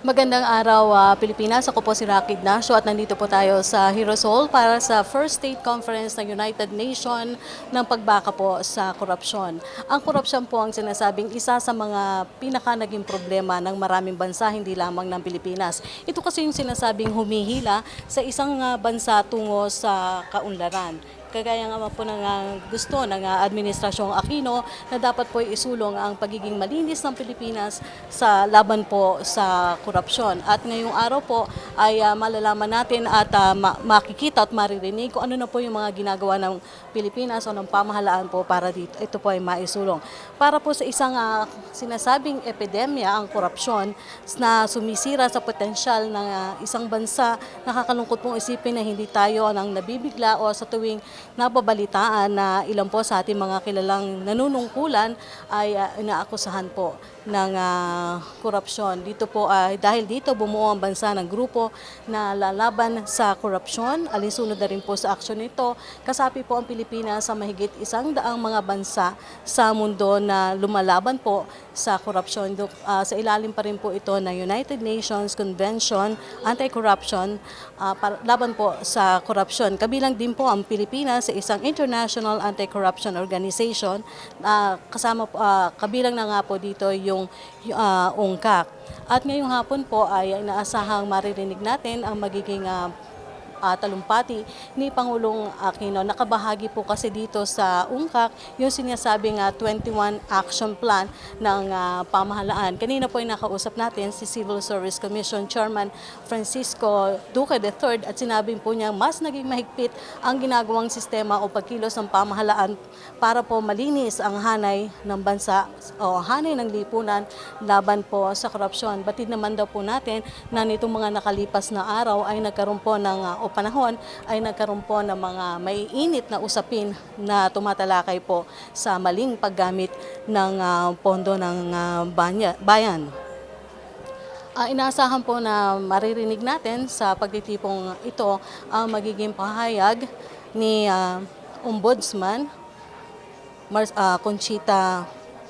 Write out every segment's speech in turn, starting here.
Magandang araw, Pilipinas. Ako po si Rocky Ignacio at nandito po tayo sa Heroes Hall para sa First State Conference ng United Nations ng pagbaka po sa korupsyon. Ang korupsyon po ang sinasabing isa sa mga naging problema ng maraming bansa, hindi lamang ng Pilipinas. Ito kasi yung sinasabing humihila sa isang bansa tungo sa kaunlaran. Kagaya nga po ng gusto ng Administrasyong Aquino na dapat po isulong ang pagiging malinis ng Pilipinas sa laban po sa korupsyon. At ngayong araw po ay malalaman natin at makikita at maririnig kung ano na po yung mga ginagawa ng Pilipinas o ng pamahalaan po para dito. Ito po ay maisulong. Para po sa isang sinasabing epidemya ang korupsyon na sumisira sa potensyal ng isang bansa, nakakalungkot pong isipin na hindi tayo nang nabibigla o sa tuwing nababalitaan na ilan po sa ating mga kilalang nanunungkulan ay inaakusahan po ng korupsyon. Dito po dahil dito bumuo ang bansa ng grupo na lalaban sa korupsyon. Alinsunod na rin po sa aksyon nito. Kasapi po ang Pilipinas sa mahigit 100 mga bansa sa mundo na lumalaban po sa korupsyon. Sa ilalim pa rin po ito ng United Nations Convention Anti-Corruption laban po sa korupsyon. Kabilang din po ang Pilipinas sa isang International Anti-Corruption Organization. Kabilang na nga po dito yung UNCAC. At ngayong hapon po ay inaasahang maririnig natin ang magiging talumpati ni Pangulong Aquino. Nakabahagi po kasi dito sa UNCAC yung sinasabing 21 action plan ng pamahalaan. Kanina po ay nakausap natin si Civil Service Commission Chairman Francisco Duque III at sinabi po niya mas naging mahigpit ang ginagawang sistema o pagkilos ng pamahalaan para po malinis ang hanay ng bansa o hanay ng lipunan laban po sa korupsyon. Batid naman daw po natin na nitong mga nakalipas na araw ay nagkaroon po ng panahon ay nagkaroon po ng mga maiinit na usapin na tumatalakay po sa maling paggamit ng pondo ng bayan. Inaasahan po na maririnig natin sa pagtitipong ito ang magiging pahayag ni Ombudsman Conchita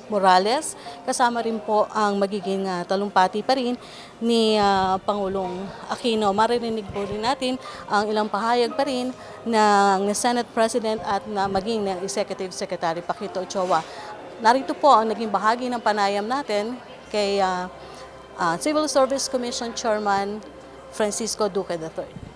Morales. Kasama rin po ang magiging talumpati pa rin ni Pangulong Aquino. Maririnig po rin natin ang ilang pahayag pa rin ng Senate President at maging ng Executive Secretary Paquito Ochoa. Narito po ang naging bahagi ng panayam natin kay Civil Service Commission Chairman Francisco Duque III.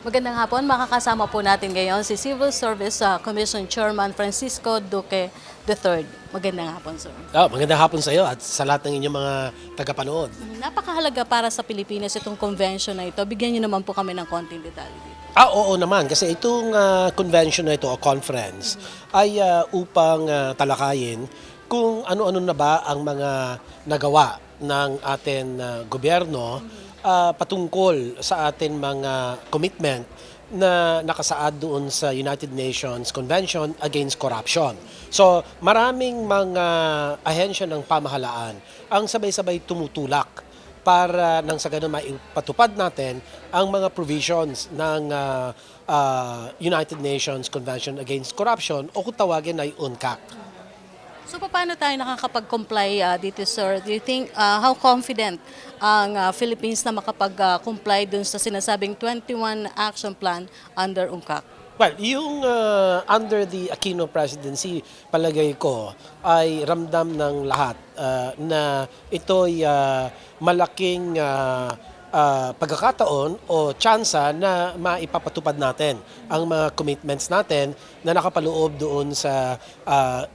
Magandang hapon, makakasama po natin ngayon si Civil Service Commission Chairman Francisco Duque III. Magandang hapon, sir. Magandang hapon sa iyo at sa lahat ng inyong mga tagapanood. Napakahalaga para sa Pilipinas itong convention na ito. Bigyan niyo naman po kami ng konting detalye dito. Oo naman, kasi itong convention na ito o conference ay upang talakayin kung ano-ano na ba ang mga nagawa ng ating gobyerno patungkol sa ating mga commitment na nakasaad doon sa United Nations Convention Against Corruption. So maraming mga ahensya ng pamahalaan ang sabay-sabay tumutulak para nang sa ganun maipatupad natin ang mga provisions ng United Nations Convention Against Corruption o kung tawagin ay UNCAC. So paano tayo nakakapag-comply dito, sir? Do you think, how confident ang Philippines na makapag-comply dun sa sinasabing 21 action plan under UNCAC? Well, yung under the Aquino presidency, palagay ko ay ramdam ng lahat na ito'y malaking pagkakataon o tsansa na maipapatupad natin ang mga commitments natin na nakapaloob doon sa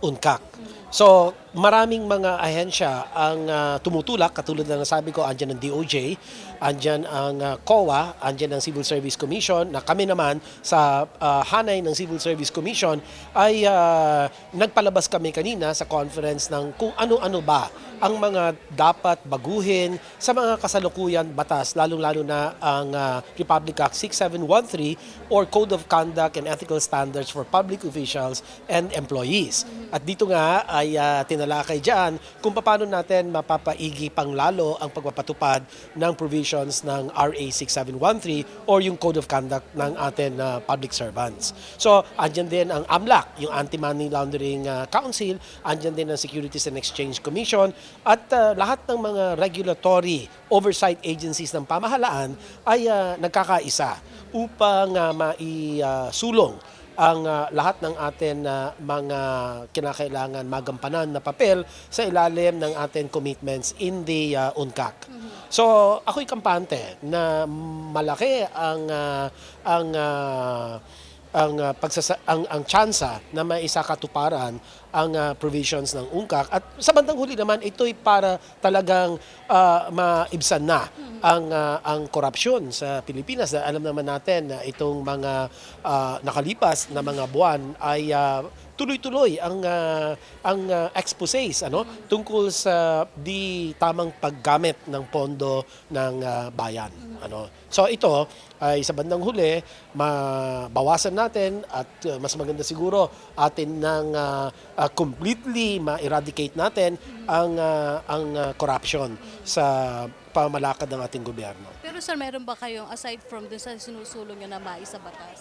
UNCAC. So, maraming mga ahensya ang tumutulak, katulad ng sabi ko, andyan ang DOJ, andyan ang COA, andyan ang Civil Service Commission, na kami naman sa hanay ng Civil Service Commission ay nagpalabas kami kanina sa conference ng kung ano-ano ba ang mga dapat baguhin sa mga kasalukuyan batas, lalong-lalo na ang Republic Act 6713 or Code of Conduct and Ethical Standards for Public Officials and Employees. At dito nga ay pananalakay dyan kung paano natin mapapaigi pang lalo ang pagpapatupad ng provisions ng RA 6713 or yung Code of Conduct ng ating public servants. So, andyan din ang AMLAC, yung Anti-Money Laundering Council, andyan din ang Securities and Exchange Commission, at lahat ng mga regulatory oversight agencies ng pamahalaan ay nagkakaisa upang maisulong ang lahat ng atin mga kinakailangan magampanan na papel sa ilalim ng ating commitments in the UNCAC. So, ako'y kampante na malaki ang tsansa na maisakatuparan ang provisions ng UNCAC, at sa bandang huli naman ito'y para talagang maibsan na ang korupsyon sa Pilipinas. Alam naman natin na itong mga nakalipas na mga buwan ay tuloy-tuloy ang exposés tungkol sa di tamang paggamit ng pondo ng bayan. So ito ay sa bandang huli mabawasan natin, at mas maganda siguro atin nang completely ma-eradicate natin ang corruption sa pamalakad ng ating gobyerno. Pero sir, meron ba kayong, aside from dun sa sinusulong nyo na maisa batas?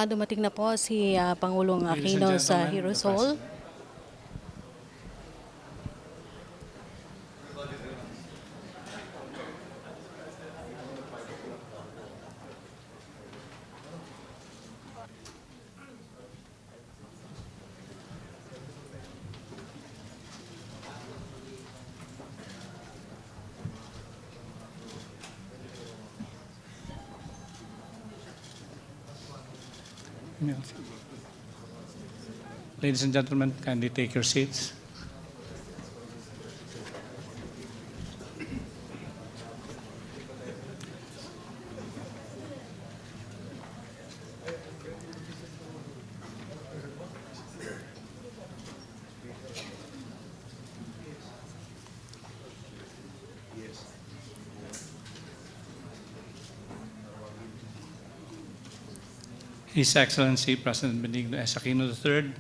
Dumating na po si Pangulong Aquino sa Heroes Hall. Ladies and gentlemen, kindly take your seats. His Excellency President Benigno S. Aquino III,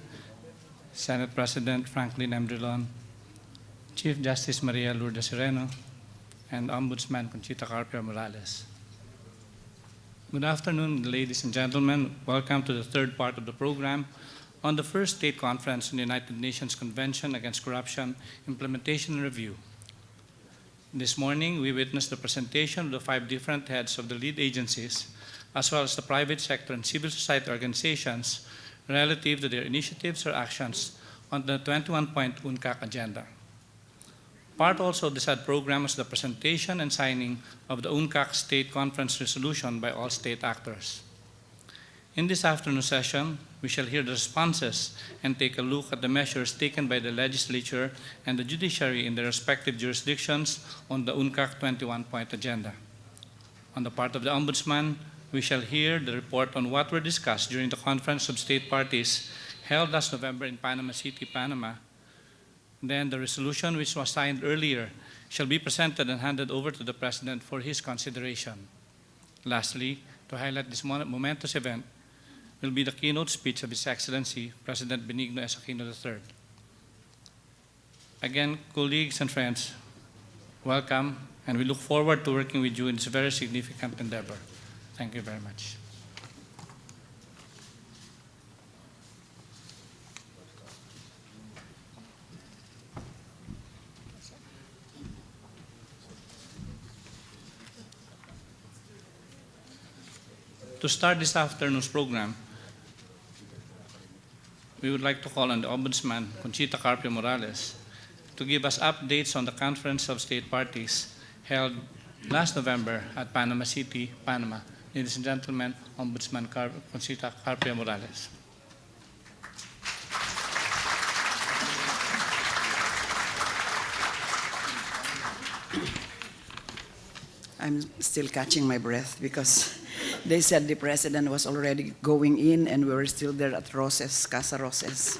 Senate President Franklin M. Drilon, Chief Justice Maria Lourdes Sereno, and Ombudsman Conchita Carpio Morales. Good afternoon, ladies and gentlemen. Welcome to the third part of the program on the first State Conference on the United Nations Convention Against Corruption, Implementation and Review. This morning, we witnessed the presentation of the 5 different heads of the lead agencies, as well as the private sector and civil society organizations relative to their initiatives or actions on the 21-point UNCAC agenda. Part also of the said program was the presentation and signing of the UNCAC State Conference resolution by all state actors. In this afternoon session, we shall hear the responses and take a look at the measures taken by the legislature and the judiciary in their respective jurisdictions on the UNCAC 21-point agenda. On the part of the Ombudsman, we shall hear the report on what were discussed during the Conference of State Parties held last November in Panama City, Panama. Then the resolution, which was signed earlier, shall be presented and handed over to the President for his consideration. Lastly, to highlight this momentous event, will be the keynote speech of His Excellency President Benigno S. Aquino III. Again, colleagues and friends, welcome, and we look forward to working with you in this very significant endeavor. Thank you very much. To start this afternoon's program, we would like to call on the Ombudsman, Conchita Carpio Morales, to give us updates on the Conference of State Parties held last November at Panama City, Panama. Ladies and gentlemen, Ombudsman Conchita Carpio Morales. I'm still catching my breath because they said the president was already going in and we were still there at Roses, Casa Roses.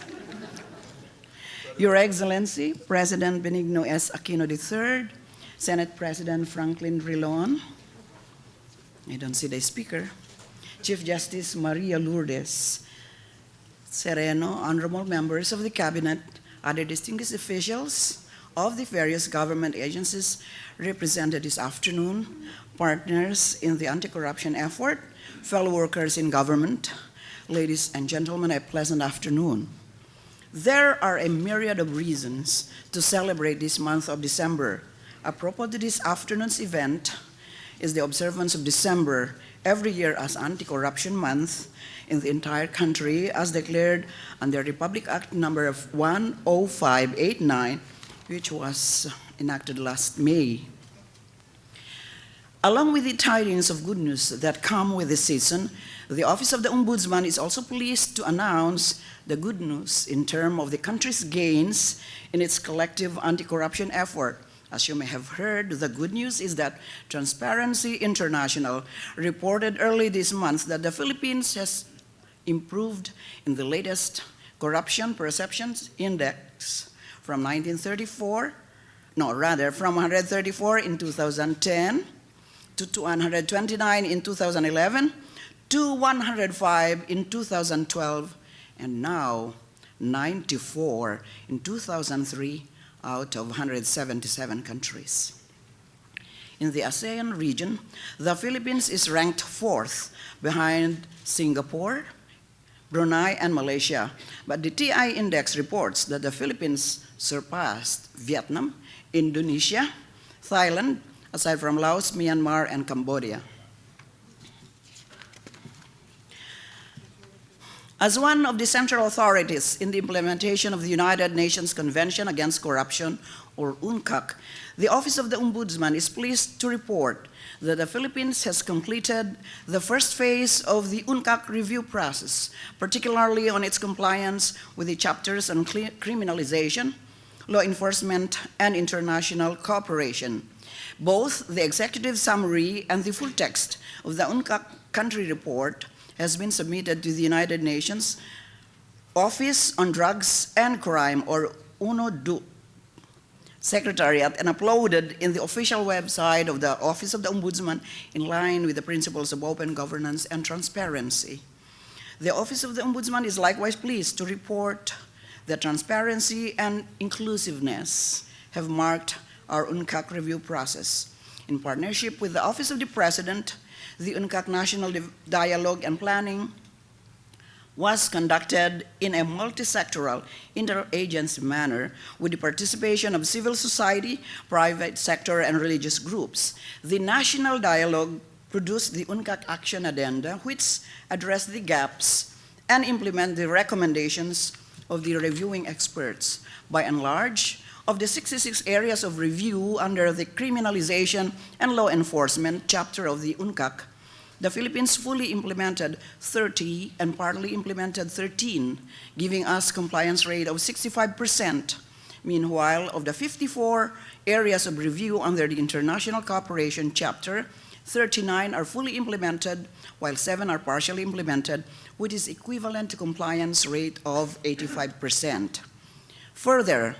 Your Excellency, President Benigno S. Aquino III, Senate President Franklin Drilon, I don't see the speaker, Chief Justice Maria Lourdes Sereno, honorable members of the Cabinet, other distinguished officials of the various government agencies represented this afternoon, partners in the anti-corruption effort, fellow workers in government, ladies and gentlemen, a pleasant afternoon. There are a myriad of reasons to celebrate this month of December. Apropos to this afternoon's event is the observance of December every year as Anti-Corruption Month in the entire country as declared under Republic Act number 10589, which was enacted last May. Along with the tidings of good news that come with the season, the Office of the Ombudsman is also pleased to announce the good news in terms of the country's gains in its collective anti-corruption effort. As you may have heard, the good news is that Transparency International reported early this month that the Philippines has improved in the latest Corruption Perceptions Index from 134 in 2010 to 229 in 2011 to 105 in 2012 and now 94 in 2003 out of 177 countries. In the ASEAN region, the Philippines is ranked 4th behind Singapore, Brunei, and Malaysia, but the TI index reports that the Philippines surpassed Vietnam, Indonesia, Thailand, aside from Laos, Myanmar, and Cambodia. As one of the central authorities in the implementation of the United Nations Convention Against Corruption, or UNCAC, the Office of the Ombudsman is pleased to report that the Philippines has completed the first phase of the UNCAC review process, particularly on its compliance with the chapters on criminalization, law enforcement, and international cooperation. Both the executive summary and the full text of the UNCAC country report has been submitted to the United Nations Office on Drugs and Crime, or UNODC, Secretariat, and uploaded in the official website of the Office of the Ombudsman in line with the principles of open governance and transparency. The Office of the Ombudsman is likewise pleased to report that transparency and inclusiveness have marked our UNCAC review process. In partnership with the Office of the President, the UNCAC National Dialogue and Planning was conducted in a multi-sectoral, interagency manner with the participation of civil society, private sector, and religious groups. The National Dialogue produced the UNCAC Action Addenda, which addressed the gaps and implement the recommendations of the reviewing experts. By and large, of the 66 areas of review under the criminalization and law enforcement chapter of the UNCAC, the Philippines fully implemented 30 and partly implemented 13, giving us compliance rate of 65%. Meanwhile, of the 54 areas of review under the international cooperation chapter, 39 are fully implemented, while 7 are partially implemented, which is equivalent to compliance rate of 85%. Further,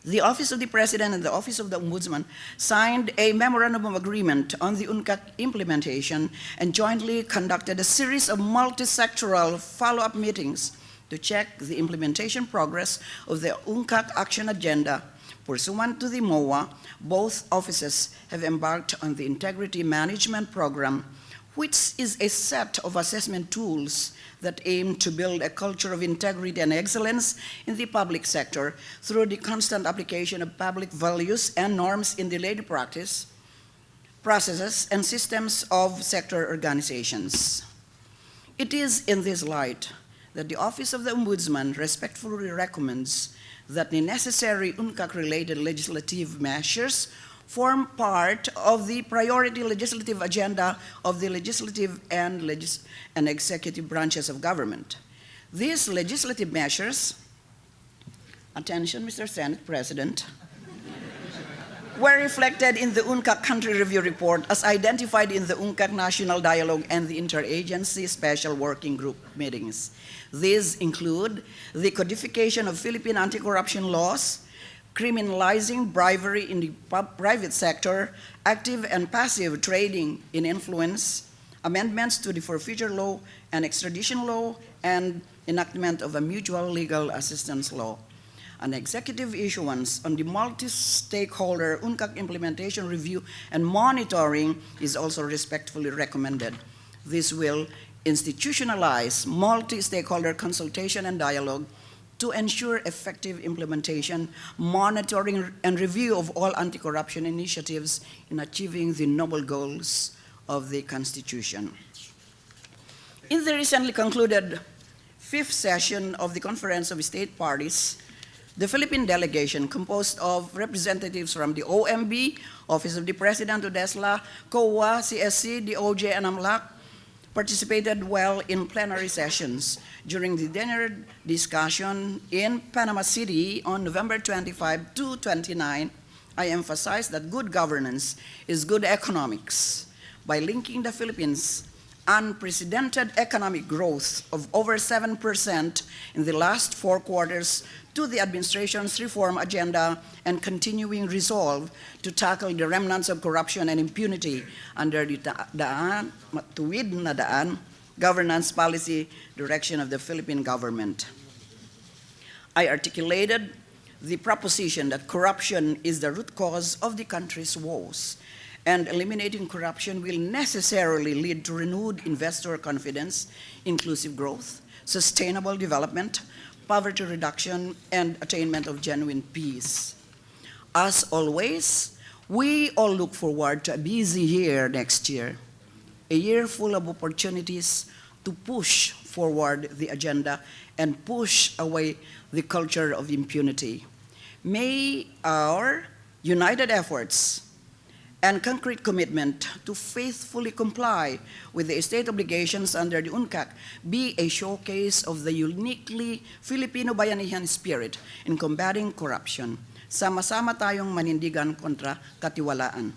the Office of the President and the Office of the Ombudsman signed a memorandum of agreement on the UNCAC implementation and jointly conducted a series of multi-sectoral follow-up meetings to check the implementation progress of the UNCAC action agenda. Pursuant to the MOA, both offices have embarked on the Integrity Management Program, which is a set of assessment tools that aim to build a culture of integrity and excellence in the public sector through the constant application of public values and norms in the daily practice, processes, and systems of sector organizations. It is in this light that the Office of the Ombudsman respectfully recommends that the necessary UNCAC-related legislative measures form part of the priority legislative agenda of the legislative and executive branches of government. These legislative measures, attention, Mr. Senate President, were reflected in the UNCAC Country Review Report as identified in the UNCAC National Dialogue and the Interagency Special Working Group meetings. These include the codification of Philippine anti-corruption laws, criminalizing bribery in the private sector, active and passive trading in influence, amendments to the forfeiture law and extradition law, and enactment of a mutual legal assistance law. An executive issuance on the multi-stakeholder UNCAC implementation review and monitoring is also respectfully recommended. This will institutionalize multi-stakeholder consultation and dialogue to ensure effective implementation, monitoring, and review of all anti-corruption initiatives in achieving the noble goals of the Constitution. In the recently concluded fifth session of the Conference of State Parties, the Philippine delegation, composed of representatives from the OMB, Office of the President, UDESLA, COA, CSC, DOJ, and AMLAC, participated well in plenary sessions. During the dinner discussion in Panama City on November 25 to 29, I emphasized that good governance is good economics. By linking the Philippines' unprecedented economic growth of over 7% in the last 4 quarters to the administration's reform agenda and continuing resolve to tackle the remnants of corruption and impunity under the matuwid na daan governance policy direction of the Philippine government. I articulated the proposition that corruption is the root cause of the country's woes, and eliminating corruption will necessarily lead to renewed investor confidence, inclusive growth, sustainable development, poverty reduction, and attainment of genuine peace. As always, we all look forward to a busy year next year, a year full of opportunities to push forward the agenda and push away the culture of impunity. May our united efforts and concrete commitment to faithfully comply with the state obligations under the UNCAC be a showcase of the uniquely Filipino bayanihan spirit in combating corruption. Sama-sama tayong manindigan kontra katiwalian.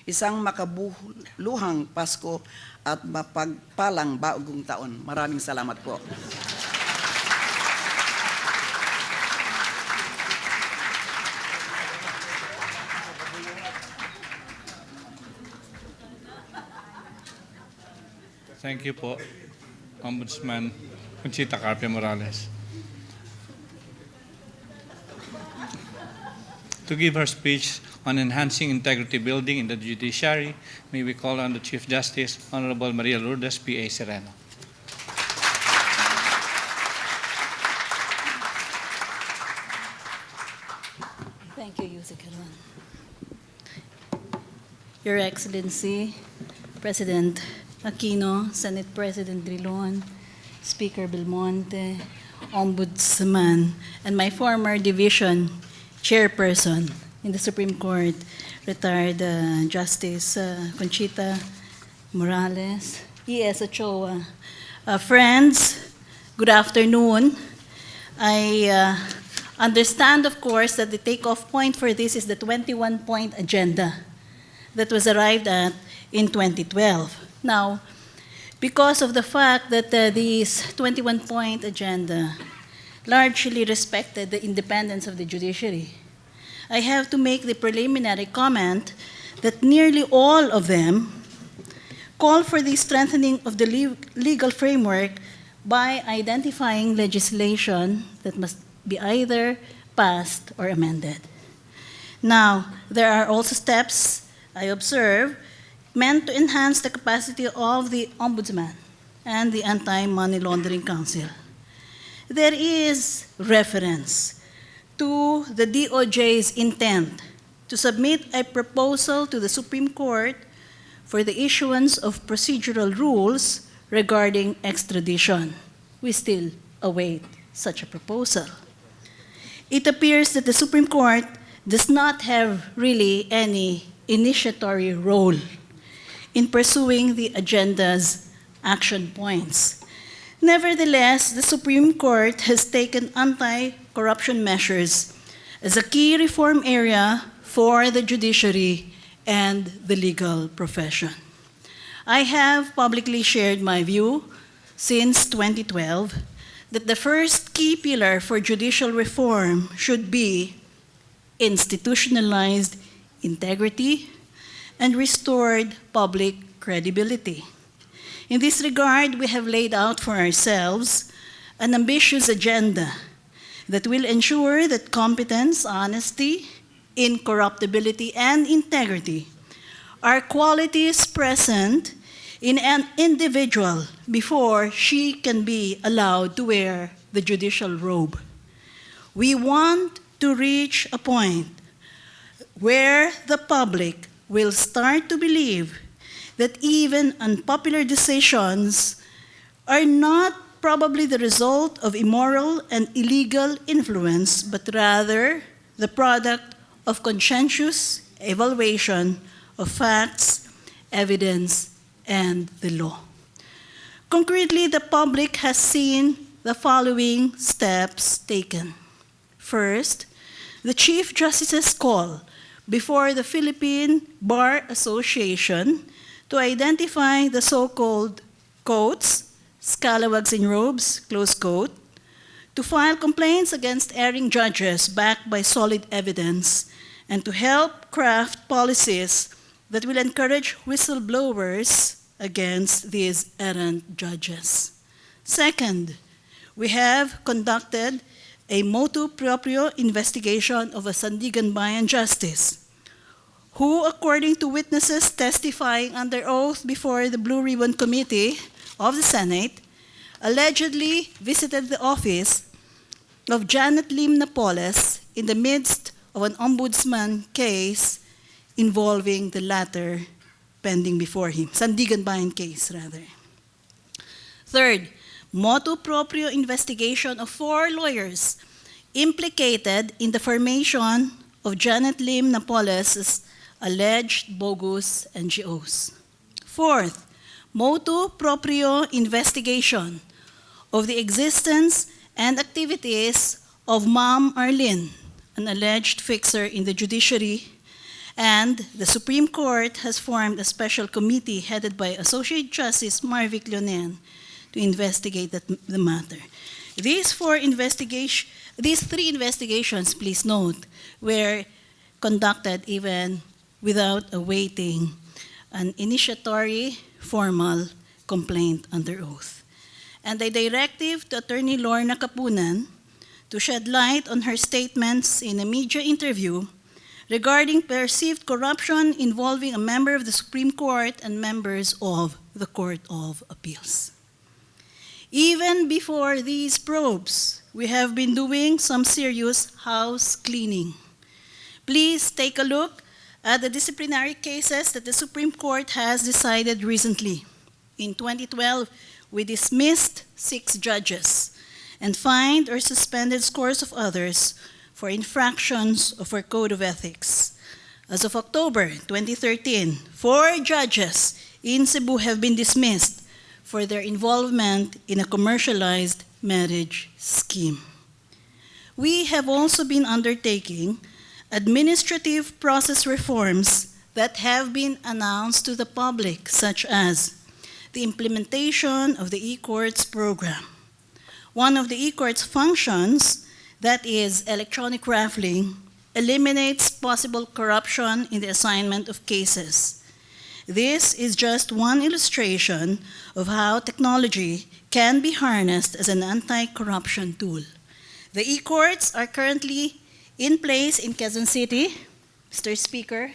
Isang makabuluhang Pasko at mapagpalang bagong taon. Maraming salamat po. Thank you po, Ombudsman Conchita Carpio Morales. To give her speech on enhancing integrity building in the judiciary, may we call on the Chief Justice, Honorable Maria Lourdes P.A. Sereno. Thank you, Yusek Herman. Your Excellency, President Aquino, Senate President Drilon, Speaker Belmonte, Ombudsman, and my former division chairperson in the Supreme Court, retired Justice Conchita Morales, E.S. Ochoa. Friends, good afternoon. I understand, of course, that the takeoff point for this is the 21-point agenda that was arrived at in 2012. Now, because of the fact that this 21-point agenda largely respected the independence of the judiciary, I have to make the preliminary comment that nearly all of them call for the strengthening of the legal framework by identifying legislation that must be either passed or amended. Now, there are also steps, I observe, meant to enhance the capacity of the Ombudsman and the Anti-Money Laundering Council. There is reference to the DOJ's intent to submit a proposal to the Supreme Court for the issuance of procedural rules regarding extradition. We still await such a proposal. It appears that the Supreme Court does not have really any initiatory role in pursuing the agenda's action points. Nevertheless, the Supreme Court has taken anti-corruption measures as a key reform area for the judiciary and the legal profession. I have publicly shared my view since 2012 that the first key pillar for judicial reform should be institutionalized integrity and restored public credibility. In this regard, we have laid out for ourselves an ambitious agenda that will ensure that competence, honesty, incorruptibility, and integrity are qualities present in an individual before she can be allowed to wear the judicial robe. We want to reach a point where the public will start to believe that even unpopular decisions are not probably the result of immoral and illegal influence, but rather the product of conscientious evaluation of facts, evidence, and the law. Concretely, the public has seen the following steps taken. First, the Chief Justice's call before the Philippine Bar Association to identify the so-called quotes, scalawags in robes, close quote, to file complaints against erring judges backed by solid evidence, and to help craft policies that will encourage whistleblowers against these errant judges. Second, we have conducted a motu proprio investigation of a Sandigan Bayan justice who, according to witnesses testifying under oath before the Blue Ribbon Committee of the Senate, allegedly visited the office of Janet Lim Napoles in the midst of an ombudsman case involving the latter pending before him, Sandigan Bayan case, rather. Third, motu proprio investigation of 4 lawyers implicated in the formation of Janet Lim Napoles' alleged bogus NGOs. Fourth, motu proprio investigation of the existence and activities of Ma'am Arlene, an alleged fixer in the judiciary, and the Supreme Court has formed a special committee headed by Associate Justice Marvic Leonen to investigate the matter. These 3 investigations, please note, were conducted even without awaiting an initiatory formal complaint under oath. And a directive to Attorney Lorna Kapunan to shed light on her statements in a media interview regarding perceived corruption involving a member of the Supreme Court and members of the Court of Appeals. Even before these probes, we have been doing some serious house cleaning. Please take a look at the disciplinary cases that the Supreme Court has decided recently. In 2012, we dismissed 6 judges and fined or suspended scores of others for infractions of our Code of Ethics. As of October 2013, 4 judges in Cebu have been dismissed for their involvement in a commercialized marriage scheme. We have also been undertaking administrative process reforms that have been announced to the public, such as the implementation of the e-courts program. One of the e-courts functions, that is electronic raffling, eliminates possible corruption in the assignment of cases. This is just one illustration of how technology can be harnessed as an anti-corruption tool. The e-courts are currently in place in Quezon City, Mr. Speaker,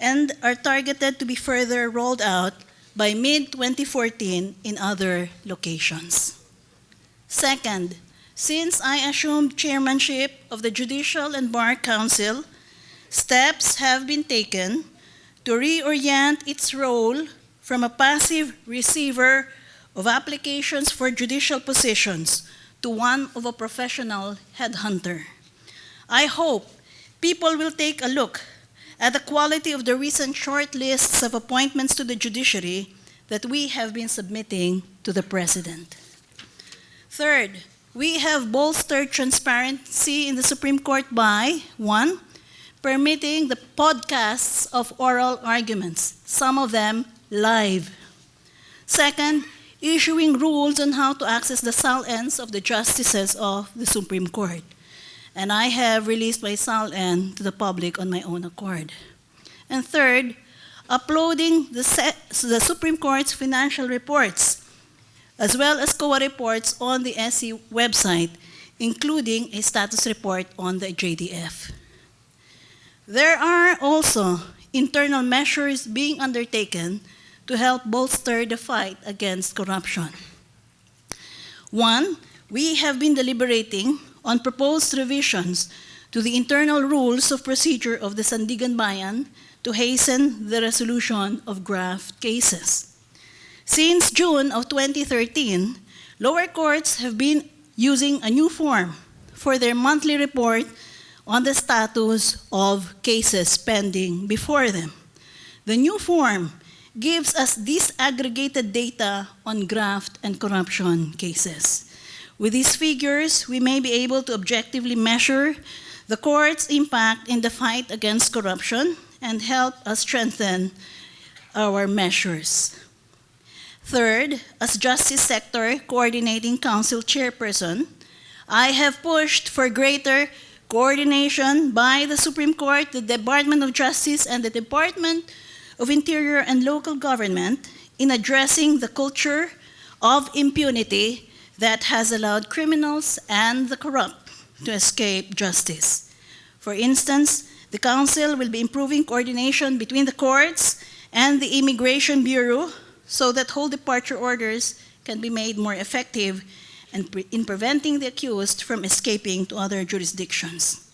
and are targeted to be further rolled out by mid-2014 in other locations. Second, since I assumed chairmanship of the Judicial and Bar Council, steps have been taken to reorient its role from a passive receiver of applications for judicial positions to one of a professional headhunter. I hope people will take a look at the quality of the recent short lists of appointments to the judiciary that we have been submitting to the President. Third, we have bolstered transparency in the Supreme Court by 1, permitting the podcasts of oral arguments, some of them live. Second, issuing rules on how to access the SAL-Ns of the justices of the Supreme Court. And I have released my SAL-N to the public on my own accord. And third, uploading the Supreme Court's financial reports, as well as COA reports on the SC website, including a status report on the JDF. There are also internal measures being undertaken to help bolster the fight against corruption. One, we have been deliberating on proposed revisions to the internal rules of procedure of the Sandigan Bayan to hasten the resolution of graft cases. Since June of 2013, lower courts have been using a new form for their monthly report on the status of cases pending before them. The new form gives us disaggregated data on graft and corruption cases. With these figures, we may be able to objectively measure the court's impact in the fight against corruption and help us strengthen our measures. Third, as Justice Sector Coordinating Council Chairperson, I have pushed for greater coordination by the Supreme Court, the Department of Justice, and the Department of Interior and Local Government in addressing the culture of impunity that has allowed criminals and the corrupt to escape justice. For instance, the Council will be improving coordination between the courts and the Immigration Bureau so that whole departure orders can be made more effective in preventing the accused from escaping to other jurisdictions.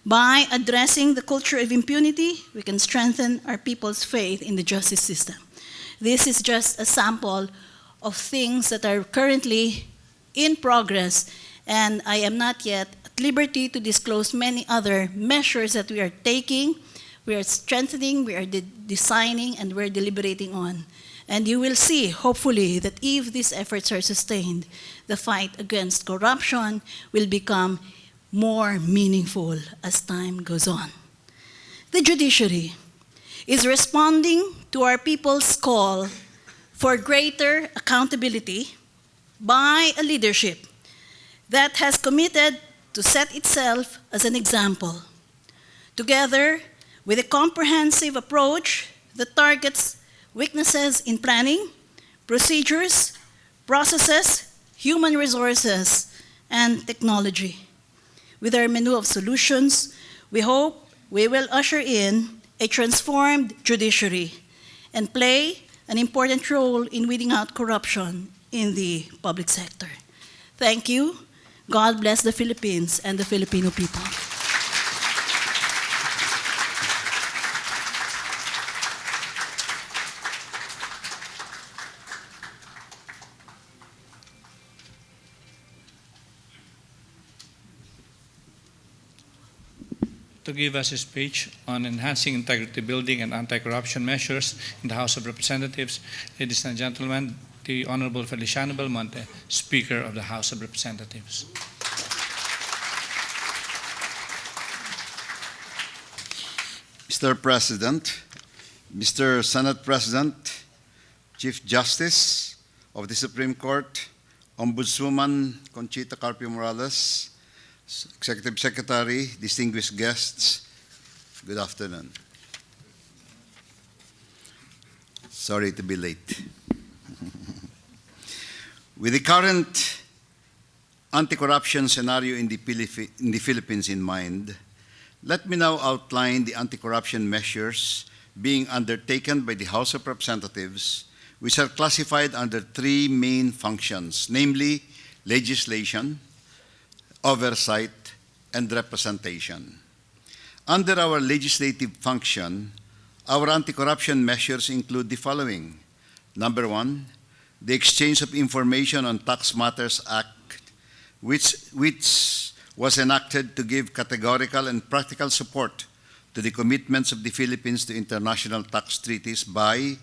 By addressing the culture of impunity, we can strengthen our people's faith in the justice system. This is just a sample of things that are currently in progress, and I am not yet at liberty to disclose many other measures that we are taking, we are strengthening, we are designing, and we're deliberating on. And you will see, hopefully, that if these efforts are sustained, the fight against corruption will become more meaningful as time goes on. The judiciary is responding to our people's call for greater accountability by a leadership that has committed to set itself as an example, together with a comprehensive approach that targets weaknesses in planning, procedures, processes, human resources, and technology. With our menu of solutions, we hope we will usher in a transformed judiciary and play an important role in weeding out corruption in the public sector. Thank you. God bless the Philippines and the Filipino people. To give us a speech on enhancing integrity building and anti-corruption measures in the House of Representatives, ladies and gentlemen, the Honorable Feliciano Belmonte, Speaker of the House of Representatives. Mr. President, Mr. Senate President, Chief Justice of the Supreme Court, Ombudswoman Conchita Carpio Morales, Executive Secretary, distinguished guests, good afternoon. Sorry to be late. With the current anti-corruption scenario in the Philippines in mind, let me now outline the anti-corruption measures being undertaken by the House of Representatives, which are classified under three main functions, namely legislation, oversight, and representation. Under our legislative function, our anti-corruption measures include the following. Number one, the Exchange of Information on Tax Matters Act, which was enacted to give categorical and practical support to the commitments of the Philippines to international tax treaties by,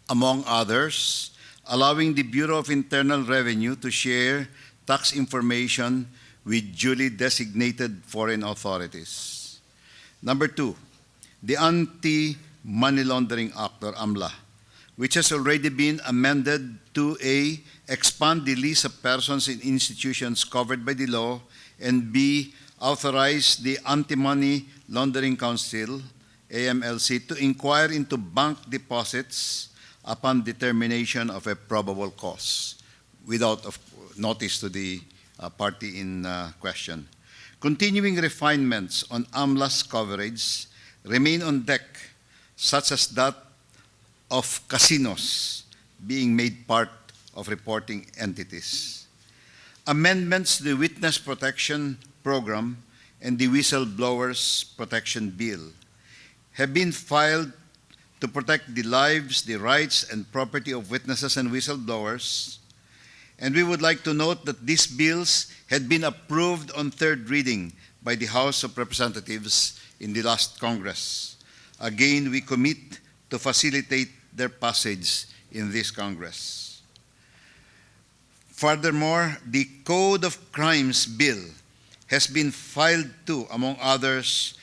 among others, allowing the Bureau of Internal Revenue to share tax information with duly designated foreign authorities. Number two, the Anti-Money Laundering Act, or AMLA, which has already been amended to A, expand the list of persons and institutions covered by the law, and B, authorize the Anti-Money Laundering Council, AMLC to inquire into bank deposits upon determination of a probable cause, without notice to the party in question. Continuing refinements on AMLA's coverage remain on deck, such as that of casinos being made part of reporting entities. Amendments to the Witness Protection Program and the Whistleblowers Protection Bill have been filed to protect the lives, the rights, and property of witnesses and whistleblowers. And we would like to note that these bills had been approved on third reading by the House of Representatives in the last Congress. Again, we commit to facilitate their passage in this Congress. Furthermore, the Code of Crimes Bill has been filed to, among others,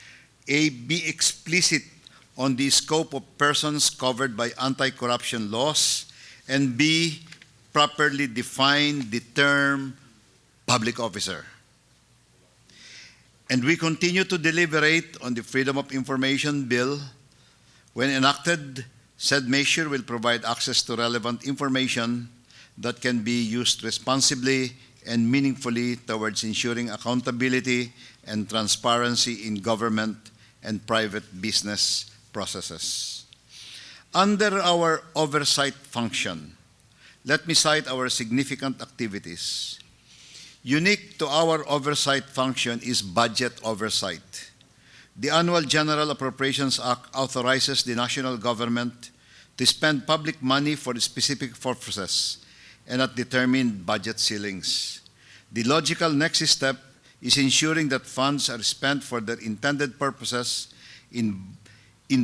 A, be explicit on the scope of persons covered by anti-corruption laws, and B, properly define the term public officer. And we continue to deliberate on the Freedom of Information Bill. When enacted, said measure will provide access to relevant information that can be used responsibly and meaningfully towards ensuring accountability and transparency in government and private business processes. Under our oversight function, let me cite our significant activities. Unique to our oversight function is budget oversight. The Annual General Appropriations Act authorizes the national government to spend public money for specific purposes and at determined budget ceilings. The logical next step is ensuring that funds are spent for their intended purposes in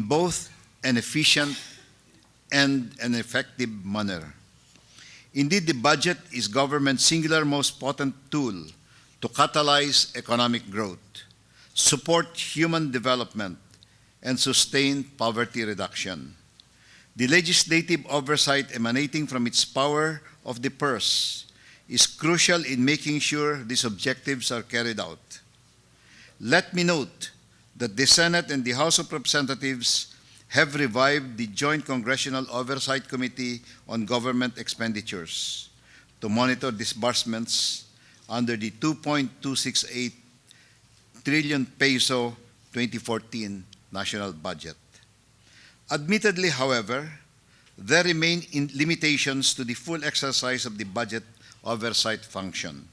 both an efficient and an effective manner. Indeed, the budget is government's singular most potent tool to catalyze economic growth, support human development, and sustain poverty reduction. The legislative oversight emanating from its power of the purse is crucial in making sure these objectives are carried out. Let me note that the Senate and the House of Representatives have revived the Joint Congressional Oversight Committee on Government Expenditures to monitor disbursements under the 2.268 trillion peso 2014 national budget. Admittedly, however, there remain limitations to the full exercise of the budget oversight function.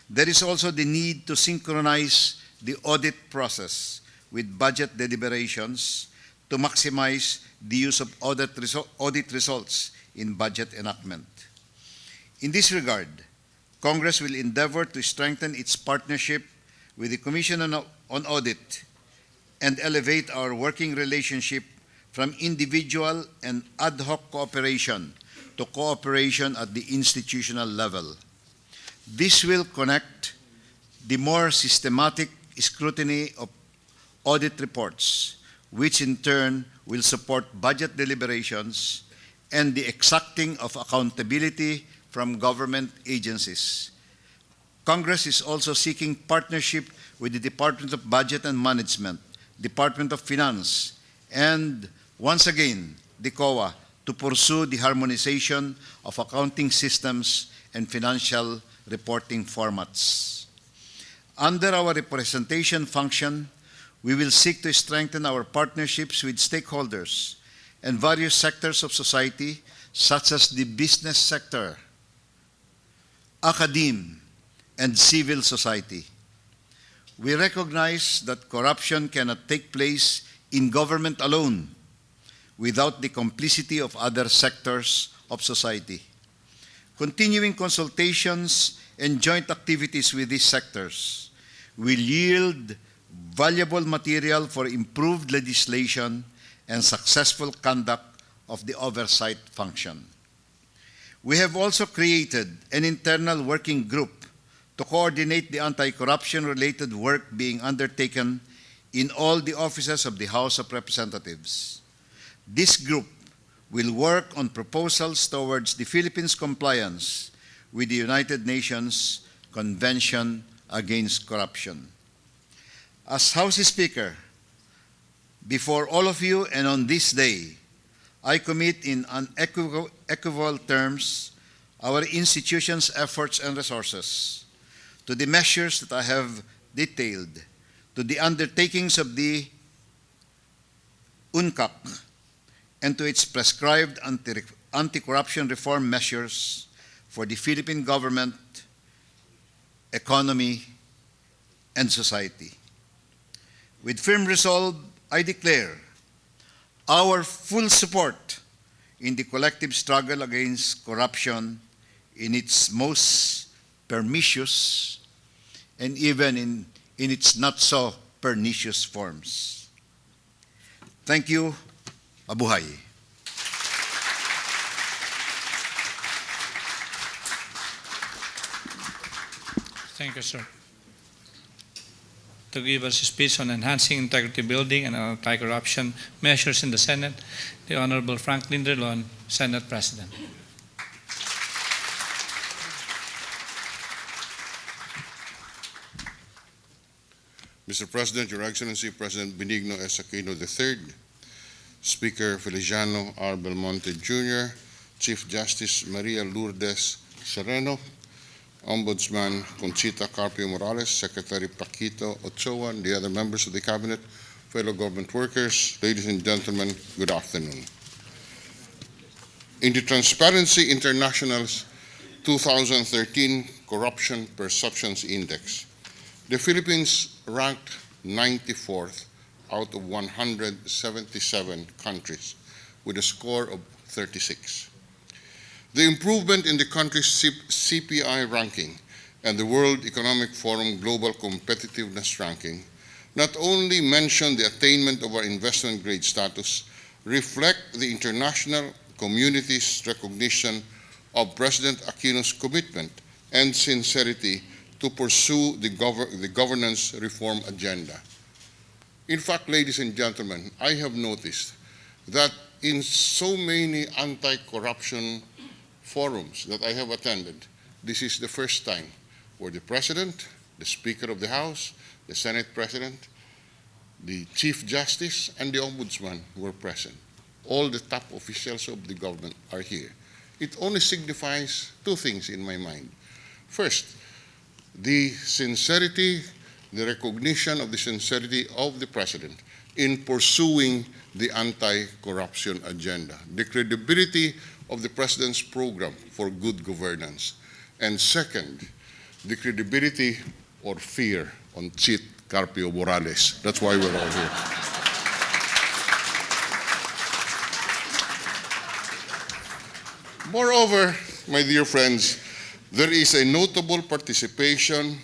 There is also the need to synchronize the audit process with budget deliberations to maximize the use of audit results in budget enactment. In this regard, Congress will endeavor to strengthen its partnership with the Commission on Audit and elevate our working relationship from individual and ad hoc cooperation to cooperation at the institutional level. This will connect the more systematic scrutiny of audit reports, which in turn will support budget deliberations and the exacting of accountability from government agencies. Congress is also seeking partnership with the Department of Budget and Management, Department of Finance, and once again, the COA, to pursue the harmonization of accounting systems and financial reporting formats. Under our representation function, we will seek to strengthen our partnerships with stakeholders and various sectors of society, such as the business sector, academia, and civil society. We recognize that corruption cannot take place in government alone without the complicity of other sectors of society. Continuing consultations and joint activities with these sectors will yield valuable material for improved legislation and successful conduct of the oversight function. We have also created an internal working group to coordinate the anti-corruption-related work being undertaken in all the offices of the House of Representatives. This group will work on proposals towards the Philippines' compliance with the United Nations Convention Against Corruption. As House Speaker, before all of you and on this day, I commit in unequivocal terms our institution's efforts and resources to the measures that I have detailed, to the undertakings of the UNCAC, and to its prescribed anti-corruption reform measures for the Philippine government, economy, and society. With firm resolve, I declare our full support in the collective struggle against corruption in its most pernicious and even in its not so pernicious forms. Thank you. Mabuhay. Thank you, sir. To give us a speech on enhancing integrity building and anti-corruption measures in the Senate, the Honorable Franklin Drilon, Senate President. Mr. President, Your Excellency, President Benigno S. Aquino III, Speaker Feliciano R. Belmonte Jr., Chief Justice Maria Lourdes Sereno, Ombudsman Conchita Carpio Morales, Secretary Paquito Ochoa, and the other members of the Cabinet, fellow government workers, ladies and gentlemen, good afternoon. In the Transparency International's 2013 Corruption Perceptions Index, the Philippines ranked 94th out of 177 countries with a score of 36. The improvement in the country's CPI ranking and the World Economic Forum Global Competitiveness Ranking not only mention the attainment of our investment grade status, reflect the international community's recognition of President Aquino's commitment and sincerity to pursue the governance reform agenda. In fact, ladies and gentlemen, I have noticed that in so many anti-corruption forums that I have attended, this is the first time where the President, the Speaker of the House, the Senate President, the Chief Justice, and the Ombudsman were present. All the top officials of the government are here. It only signifies two things in my mind. First, the sincerity, the recognition of the sincerity of the President in pursuing the anti-corruption agenda, the credibility of the President's program for good governance, and second, the credibility or fear on Chief Carpio Morales. That's why we're all here. Moreover, my dear friends, there is a notable participation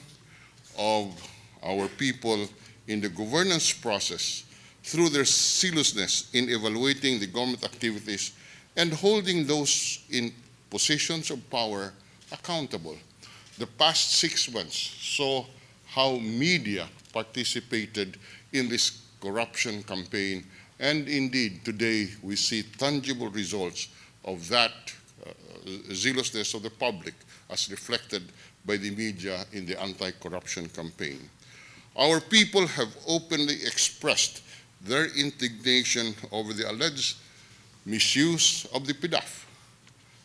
of our people in the governance process through their zealousness in evaluating the government activities and holding those in positions of power accountable. The past 6 months saw how media participated in this corruption campaign, and indeed today we see tangible results of that zealousness of the public as reflected by the media in the anti-corruption campaign. Our people have openly expressed their indignation over the alleged misuse of the PDAF.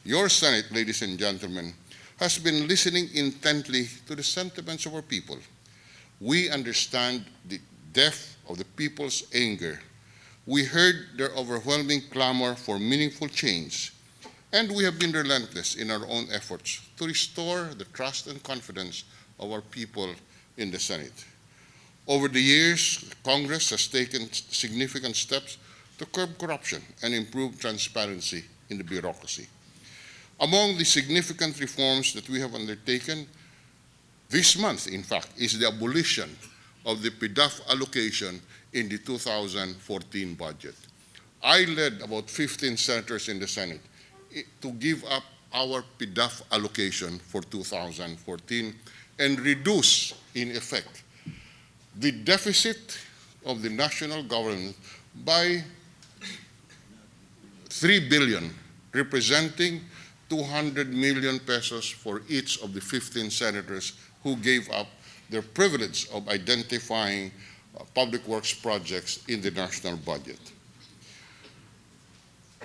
Your Senate, ladies and gentlemen, has been listening intently to the sentiments of our people. We understand the depth of the people's anger. We heard their overwhelming clamor for meaningful change, and we have been relentless in our own efforts to restore the trust and confidence of our people in the Senate. Over the years, Congress has taken significant steps to curb corruption and improve transparency in the bureaucracy. Among the significant reforms that we have undertaken this month, in fact, is the abolition of the PDAF allocation in the 2014 budget. I led about 15 senators in the Senate to give up our PDAF allocation for 2014 and reduce, in effect, the deficit of the national government by 3 billion, representing 200 million pesos for each of the 15 senators who gave up their privilege of identifying public works projects in the national budget.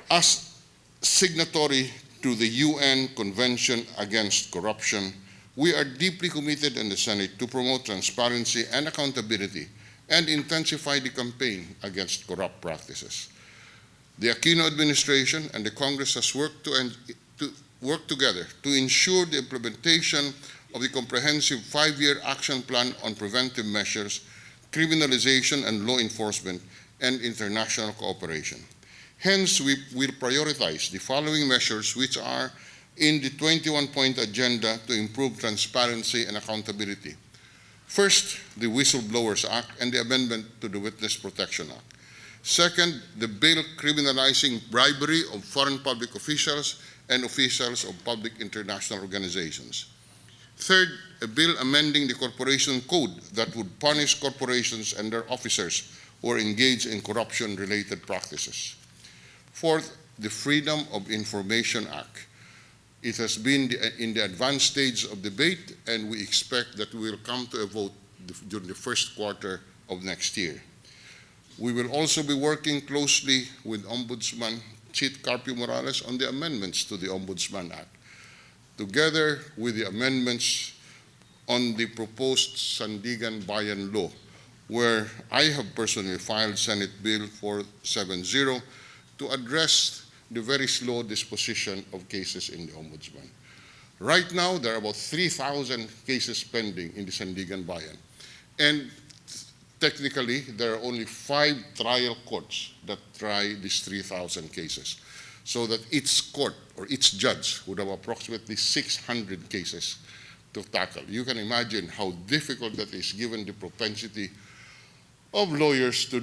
As signatory to the UN Convention Against Corruption, we are deeply committed in the Senate to promote transparency and accountability and intensify the campaign against corrupt practices. The Aquino administration and the Congress has worked work together to ensure the implementation of the comprehensive 5-year action plan on preventive measures, criminalization and law enforcement, and international cooperation. Hence, we will prioritize the following measures which are in the 21-point agenda to improve transparency and accountability. First, the Whistleblowers Act and the amendment to the Witness Protection Act. Second, the bill criminalizing bribery of foreign public officials and officials of public international organizations. Third, a bill amending the Corporation Code that would punish corporations and their officers who are engaged in corruption-related practices. Fourth, the Freedom of Information Act. It has been in the advanced stage of debate, and we expect that we will come to a vote during the first quarter of next year. We will also be working closely with Ombudsman Chief Carpio Morales on the amendments to the Ombudsman Act, together with the amendments on the proposed Sandigan Bayan Law, where I have personally filed Senate Bill 470 to address the very slow disposition of cases in the Ombudsman. Right now, there are about 3,000 cases pending in the Sandigan Bayan. And technically, there are only 5 trial courts that try these 3,000 cases, so that each court or each judge would have approximately 600 cases to tackle. You can imagine how difficult that is given the propensity of lawyers to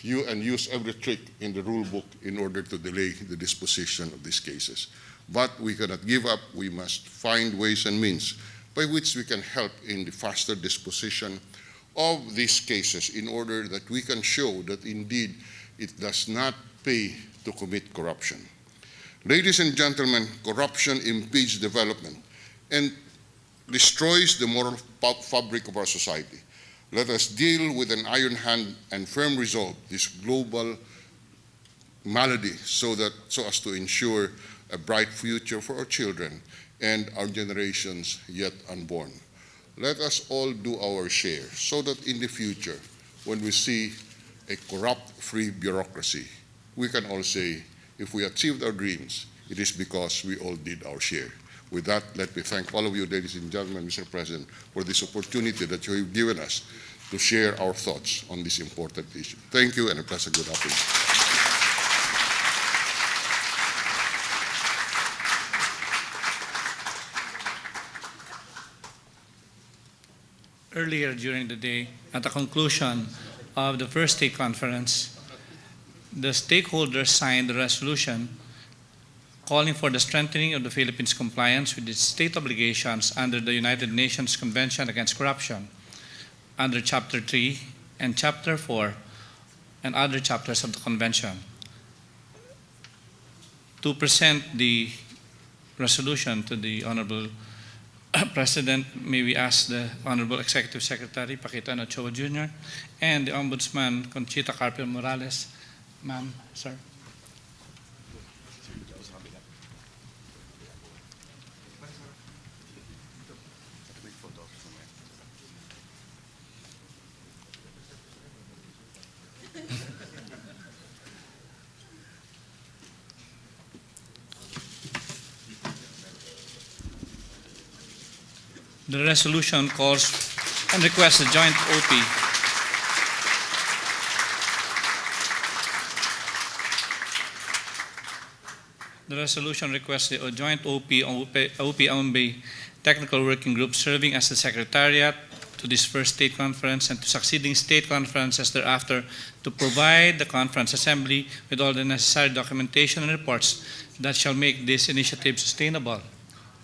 use every trick in the rule book in order to delay the disposition of these cases. But we cannot give up. We must find ways and means by which we can help in the faster disposition of these cases in order that we can show that indeed it does not pay to commit corruption. Ladies and gentlemen, corruption impedes development and destroys the moral fabric of our society. Let us deal with an iron hand and firm resolve this global malady so as to ensure a bright future for our children and our generations yet unborn. Let us all do our share so that in the future, when we see a corrupt-free bureaucracy, we can all say, if we achieved our dreams, it is because we all did our share. With that, let me thank all of you, ladies and gentlemen, Mr. President, for this opportunity that you have given us to share our thoughts on this important issue. Thank you, and a pleasant good afternoon. Earlier during the day, at the conclusion of the first state conference, the stakeholders signed a resolution calling for the strengthening of the Philippines' compliance with its state obligations under the United Nations Convention Against Corruption, under Chapter 3 and Chapter 4 and other chapters of the Convention. To present the resolution to the Honorable President, may we ask the Honorable Executive Secretary Paquito Ochoa Jr. and the Ombudsman Conchita Carpio Morales. Ma'am, sir. The resolution calls and requests a joint OP The resolution requests a joint OP-OMB technical working group serving as the secretariat to this first state conference and to succeeding state conferences thereafter to provide the conference assembly with all the necessary documentation and reports that shall make this initiative sustainable.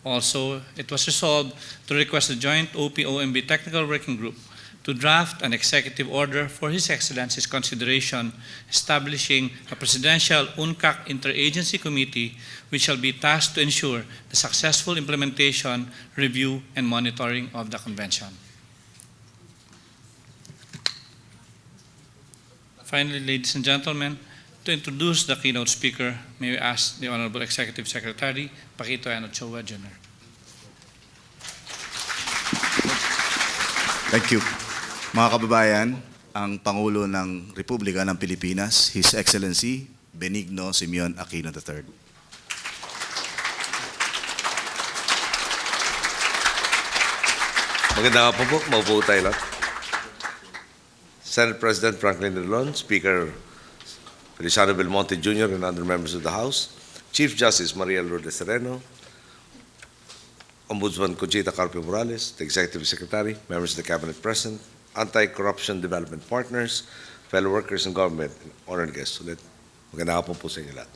Also, it was resolved to request a joint OP-OMB technical working group to draft an executive order for His Excellency's consideration establishing a presidential UNCAC interagency committee which shall be tasked to ensure the successful implementation, review, and monitoring of the convention. Finally, ladies and gentlemen, to introduce the keynote speaker, may we ask the Honorable Executive Secretary, Paquito Ano Choa, Jr. Thank you. Mga kababayan, ang Pangulo ng Republika ng Pilipinas, His Excellency Benigno Simeon Aquino III. Magandang hapon po. Maupo tayo lahat. Senate President Franklin Drilon, Speaker Feliciano Belmonte Jr. and other members of the House, Chief Justice Maria Lourdes Sereno, Ombudsman Conchita Carpio Morales, the Executive Secretary, members of the Cabinet present, anti-corruption development partners, fellow workers in government, and honored guests. Ulit, magandang hapon po sa inyo lahat.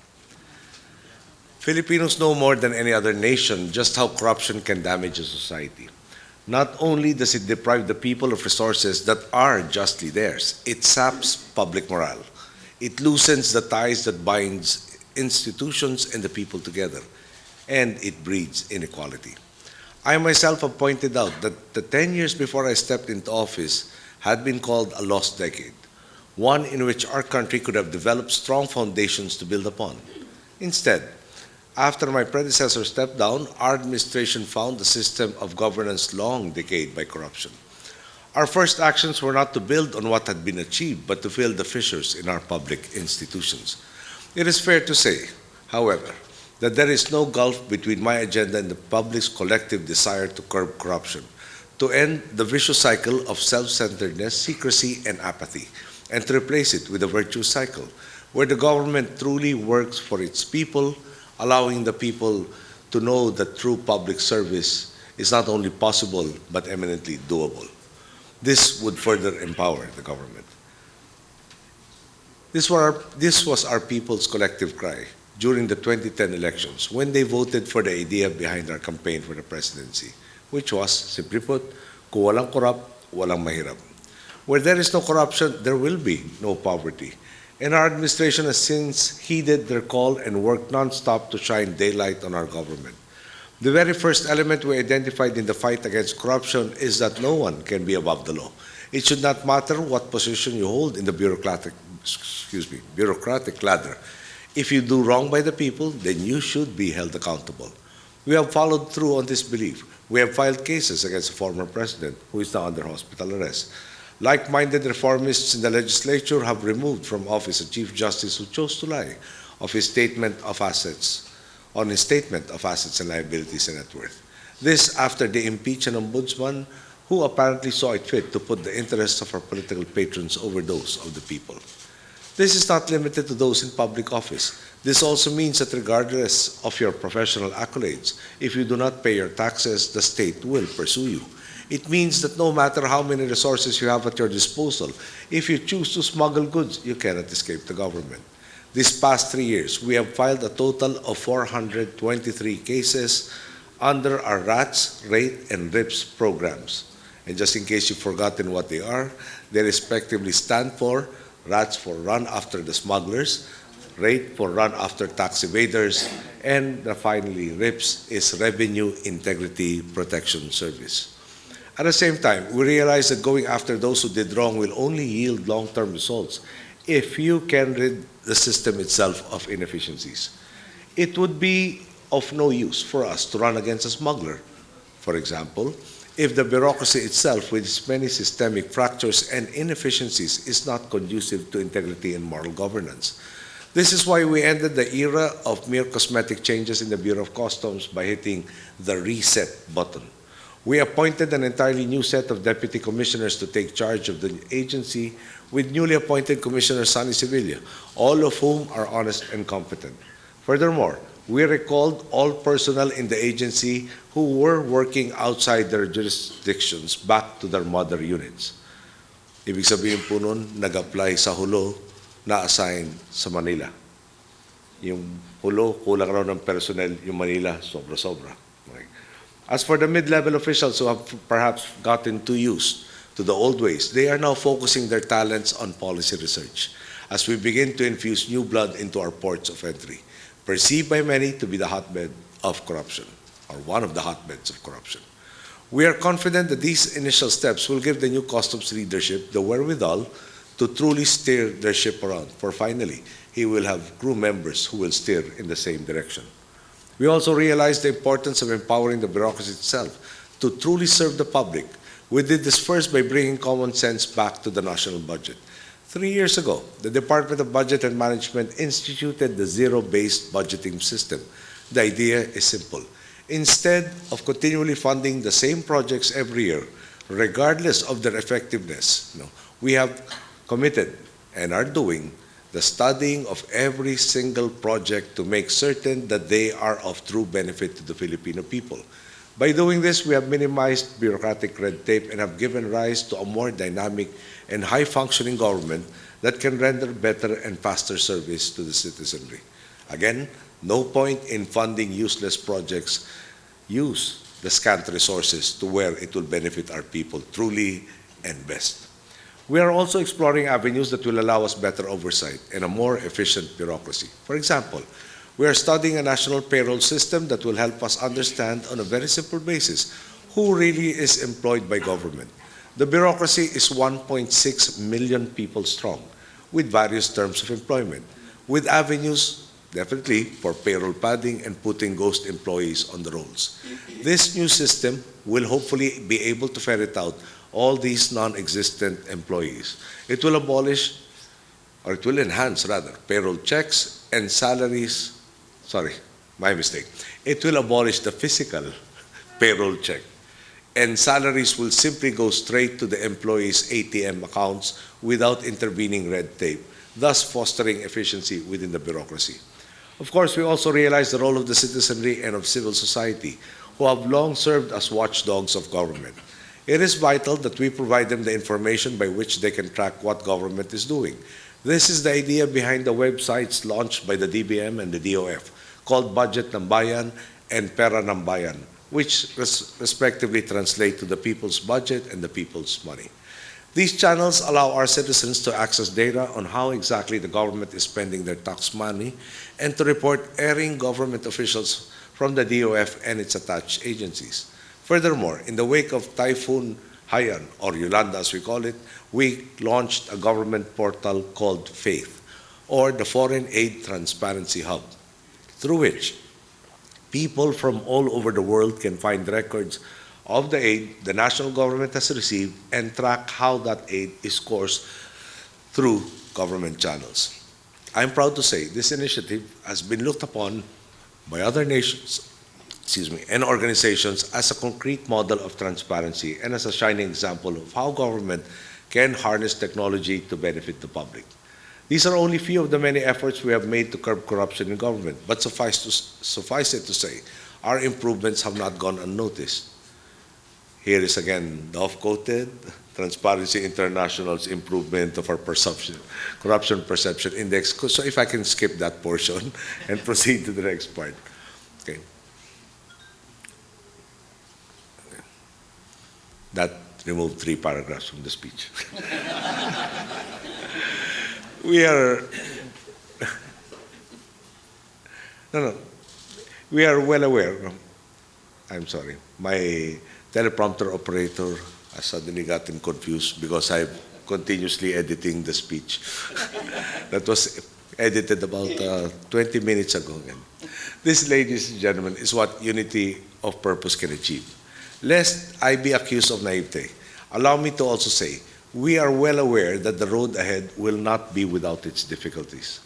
Filipinos know more than any other nation just how corruption can damage a society. Not only does it deprive the people of resources that are justly theirs, it saps public morale. It loosens the ties that binds institutions and the people together, and it breeds inequality. I myself have pointed out that the 10 years before I stepped into office had been called a lost decade, one in which our country could have developed strong foundations to build upon. Instead, after my predecessor stepped down, our administration found the system of governance long decayed by corruption. Our first actions were not to build on what had been achieved, but to fill the fissures in our public institutions. It is fair to say, however, that there is no gulf between my agenda and the public's collective desire to curb corruption, to end the vicious cycle of self-centeredness, secrecy, and apathy, and to replace it with a virtuous cycle, where the government truly works for its people, allowing the people to know that true public service is not only possible, but eminently doable. This would further empower the government. This was our people's collective cry during the 2010 elections, when they voted for the idea behind our campaign for the presidency, which was, simply put, kung walang corrupt, walang mahirap. Where there is no corruption, there will be no poverty. And our administration has since heeded their call and worked non-stop to shine daylight on our government. The very first element we identified in the fight against corruption is that no one can be above the law. It should not matter what position you hold in the bureaucratic ladder. If you do wrong by the people, then you should be held accountable. We have followed through on this belief. We have filed cases against the former president, who is now under hospital arrest. Like-minded reformists in the legislature have removed from office a Chief Justice who chose to lie on his statement of assets and liabilities and net worth. This after they impeached an ombudsman who apparently saw it fit to put the interests of our political patrons over those of the people. This is not limited to those in public office. This also means that regardless of your professional accolades, if you do not pay your taxes, the state will pursue you. It means that no matter how many resources you have at your disposal, if you choose to smuggle goods, you cannot escape the government. These past 3 years, we have filed a total of 423 cases under our RATS, RATE, and RIPS programs. And just in case you've forgotten what they are, they respectively stand for RATS for Run After the Smugglers, RATE for Run After Tax Evaders, and finally RIPS is Revenue Integrity Protection Service. At the same time, we realize that going after those who did wrong will only yield long-term results if you can rid the system itself of inefficiencies. It would be of no use for us to run against a smuggler, for example, if the bureaucracy itself, with its many systemic fractures and inefficiencies, is not conducive to integrity and moral governance. This is why we ended the era of mere cosmetic changes in the Bureau of Customs by hitting the reset button. We appointed an entirely new set of deputy commissioners to take charge of the agency, with newly appointed Commissioner Sonny Sevilla, all of whom are honest and competent. Furthermore, we recalled all personnel in the agency who were working outside their jurisdictions back to their mother units. Ibig sabihin po nun, nag-apply sa hulo na assign sa Manila. Yung hulo, kulang raw ng personnel, yung Manila, sobra-sobra. Okay. As for the mid-level officials who have perhaps gotten too used to the old ways, they are now focusing their talents on policy research as we begin to infuse new blood into our ports of entry, perceived by many to be the hotbed of corruption, or one of the hotbeds of corruption. We are confident that these initial steps will give the new customs leadership the wherewithal to truly steer their ship around, for finally, he will have crew members who will steer in the same direction. We also realized the importance of empowering the bureaucracy itself to truly serve the public. We did this first by bringing common sense back to the national budget. 3 years ago, the Department of Budget and Management instituted the zero-based budgeting system. The idea is simple. Instead of continually funding the same projects every year, regardless of their effectiveness, we have committed and are doing the studying of every single project to make certain that they are of true benefit to the Filipino people. By doing this, we have minimized bureaucratic red tape and have given rise to a more dynamic and high-functioning government that can render better and faster service to the citizenry. Again, no point in funding useless projects. Use the scant resources to where it will benefit our people truly and best. We are also exploring avenues that will allow us better oversight and a more efficient bureaucracy. For example, we are studying a national payroll system that will help us understand on a very simple basis who really is employed by government. The bureaucracy is 1.6 million people strong with various terms of employment, with avenues definitely for payroll padding and putting ghost employees on the rolls. This new system will hopefully be able to ferret out all these non-existent employees. It will abolish, or it will enhance rather, payroll checks and salaries. Sorry, my mistake. It will abolish the physical payroll check, and salaries will simply go straight to the employees' ATM accounts without intervening red tape, thus fostering efficiency within the bureaucracy. Of course, we also realize the role of the citizenry and of civil society, who have long served as watchdogs of government. It is vital that we provide them the information by which they can track what government is doing. This is the idea behind the websites launched by the DBM and the DOF, called Budget ng Bayan and Pera ng Bayan, which respectively translate to the people's budget and the people's money. These channels allow our citizens to access data on how exactly the government is spending their tax money and to report erring government officials from the DOF and its attached agencies. Furthermore, in the wake of Typhoon Haiyan, or Yolanda as we call it, we launched a government portal called FAITH, or the Foreign Aid Transparency Hub, through which people from all over the world can find records of the aid the national government has received and track how that aid is coursed through government channels. I'm proud to say this initiative has been looked upon by other nations and organizations as a concrete model of transparency and as a shining example of how government can harness technology to benefit the public. These are only few of the many efforts we have made to curb corruption in government, but suffice it to say, our improvements have not gone unnoticed. Here is again the oft-quoted Transparency International's improvement of our corruption perception index. So if I can skip that portion and proceed to the next part. Okay. That removed 3 paragraphs from the speech. We are well aware. I'm sorry. My teleprompter operator has suddenly gotten confused because I'm continuously editing the speech. That was edited about 20 minutes ago. This, ladies and gentlemen, is what unity of purpose can achieve. Lest I be accused of naivete, allow me to also say, we are well aware that the road ahead will not be without its difficulties.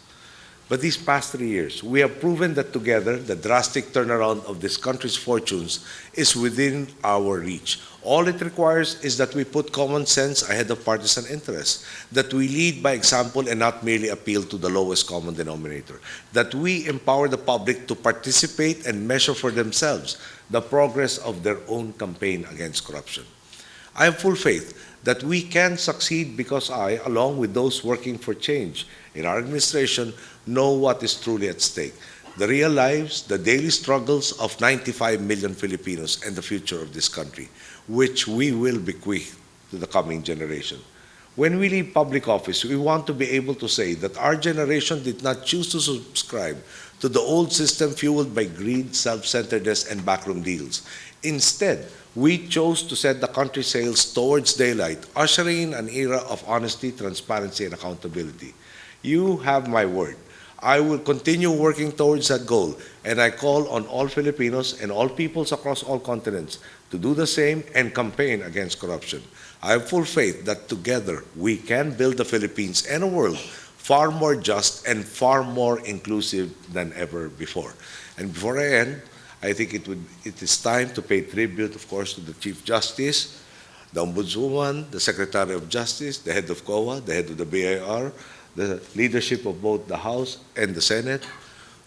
But these past 3 years, we have proven that together, the drastic turnaround of this country's fortunes is within our reach. All it requires is that we put common sense ahead of partisan interests, that we lead by example and not merely appeal to the lowest common denominator, that we empower the public to participate and measure for themselves the progress of their own campaign against corruption. I have full faith that we can succeed because I, along with those working for change in our administration, know what is truly at stake: the real lives, the daily struggles of 95 million Filipinos and the future of this country, which we will bequeath to the coming generation. When we leave public office, we want to be able to say that our generation did not choose to subscribe to the old system fueled by greed, self-centeredness, and backroom deals. Instead, we chose to set the country's sails towards daylight, ushering in an era of honesty, transparency, and accountability. You have my word. I will continue working towards that goal, and I call on all Filipinos and all peoples across all continents to do the same and campaign against corruption. I have full faith that together we can build the Philippines and a world far more just and far more inclusive than ever before. And before I end, I think it is time to pay tribute, of course, to the Chief Justice, the Ombudswoman, the Secretary of Justice, the head of COA, the head of the BIR, the leadership of both the House and the Senate,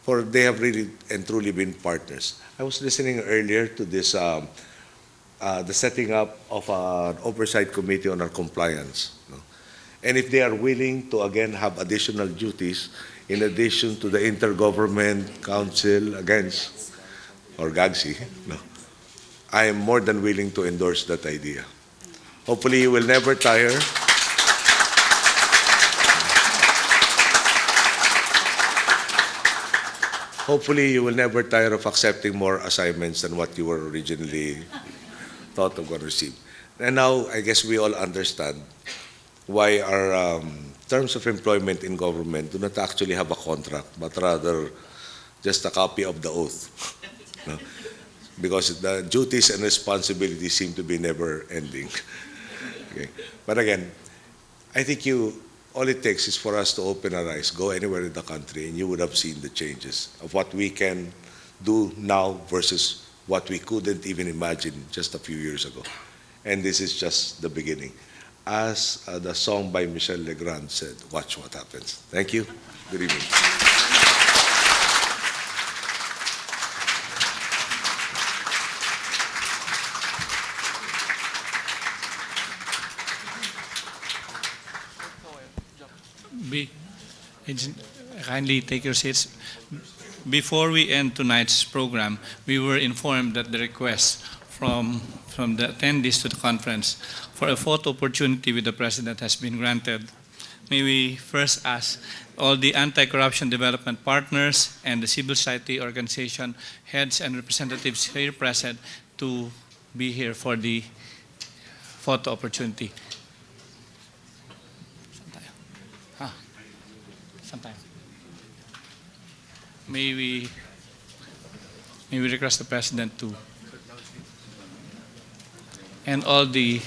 for they have really and truly been partners. I was listening earlier to this, the setting up of an oversight committee on our compliance. And if they are willing to again have additional duties in addition to the Intergovernment Council against, or GAGSI, I am more than willing to endorse that idea. Hopefully you will never tire. Hopefully you will never tire of accepting more assignments than what you were originally thought of going to receive. And now I guess we all understand why our terms of employment in government do not actually have a contract, but rather just a copy of the oath. No? Because the duties and responsibilities seem to be never ending. Okay. But again, I think all it takes is for us to open our eyes, go anywhere in the country, and you would have seen the changes of what we can do now versus what we couldn't even imagine just a few years ago. And this is just the beginning. As the song by Michel Legrand said, watch what happens. Thank you. Good evening. Kindly take your seats. Before we end tonight's program, we were informed that the request from the attendees to the conference for a photo opportunity with the President has been granted. May we first ask all the anti-corruption development partners and the civil society organization heads and representatives here present to be here for the photo opportunity. May we request the President to, and all the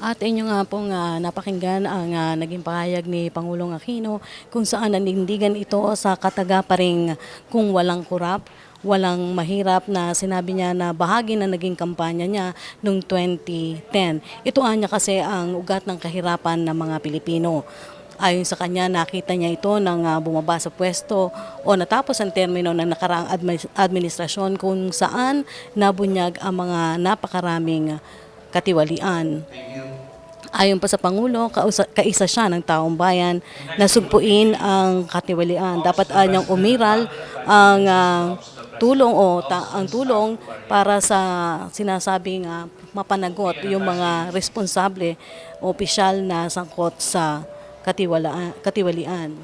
At inyo nga pong napakinggan ang naging pahayag ni Pangulong Aquino kung saan nanindigan ito sa katagaparing kung walang kurap, walang mahirap na sinabi niya na bahagi na naging kampanya niya noong 2010. Ito anya kasi ang ugat ng kahirapan ng mga Pilipino. Ayon sa kanya, nakita niya ito nang bumaba sa pwesto o natapos ang termino ng nakaraang administrasyon kung saan nabunyag ang mga napakaraming katiwalian. Ayon pa sa Pangulo, kaisa siya ng taong bayan na sugpuin ang katiwalian. Dapat anyang umiral ang tulong para sa sinasabing mapanagot yung mga responsable o opisyal na sangkot sa katiwalian.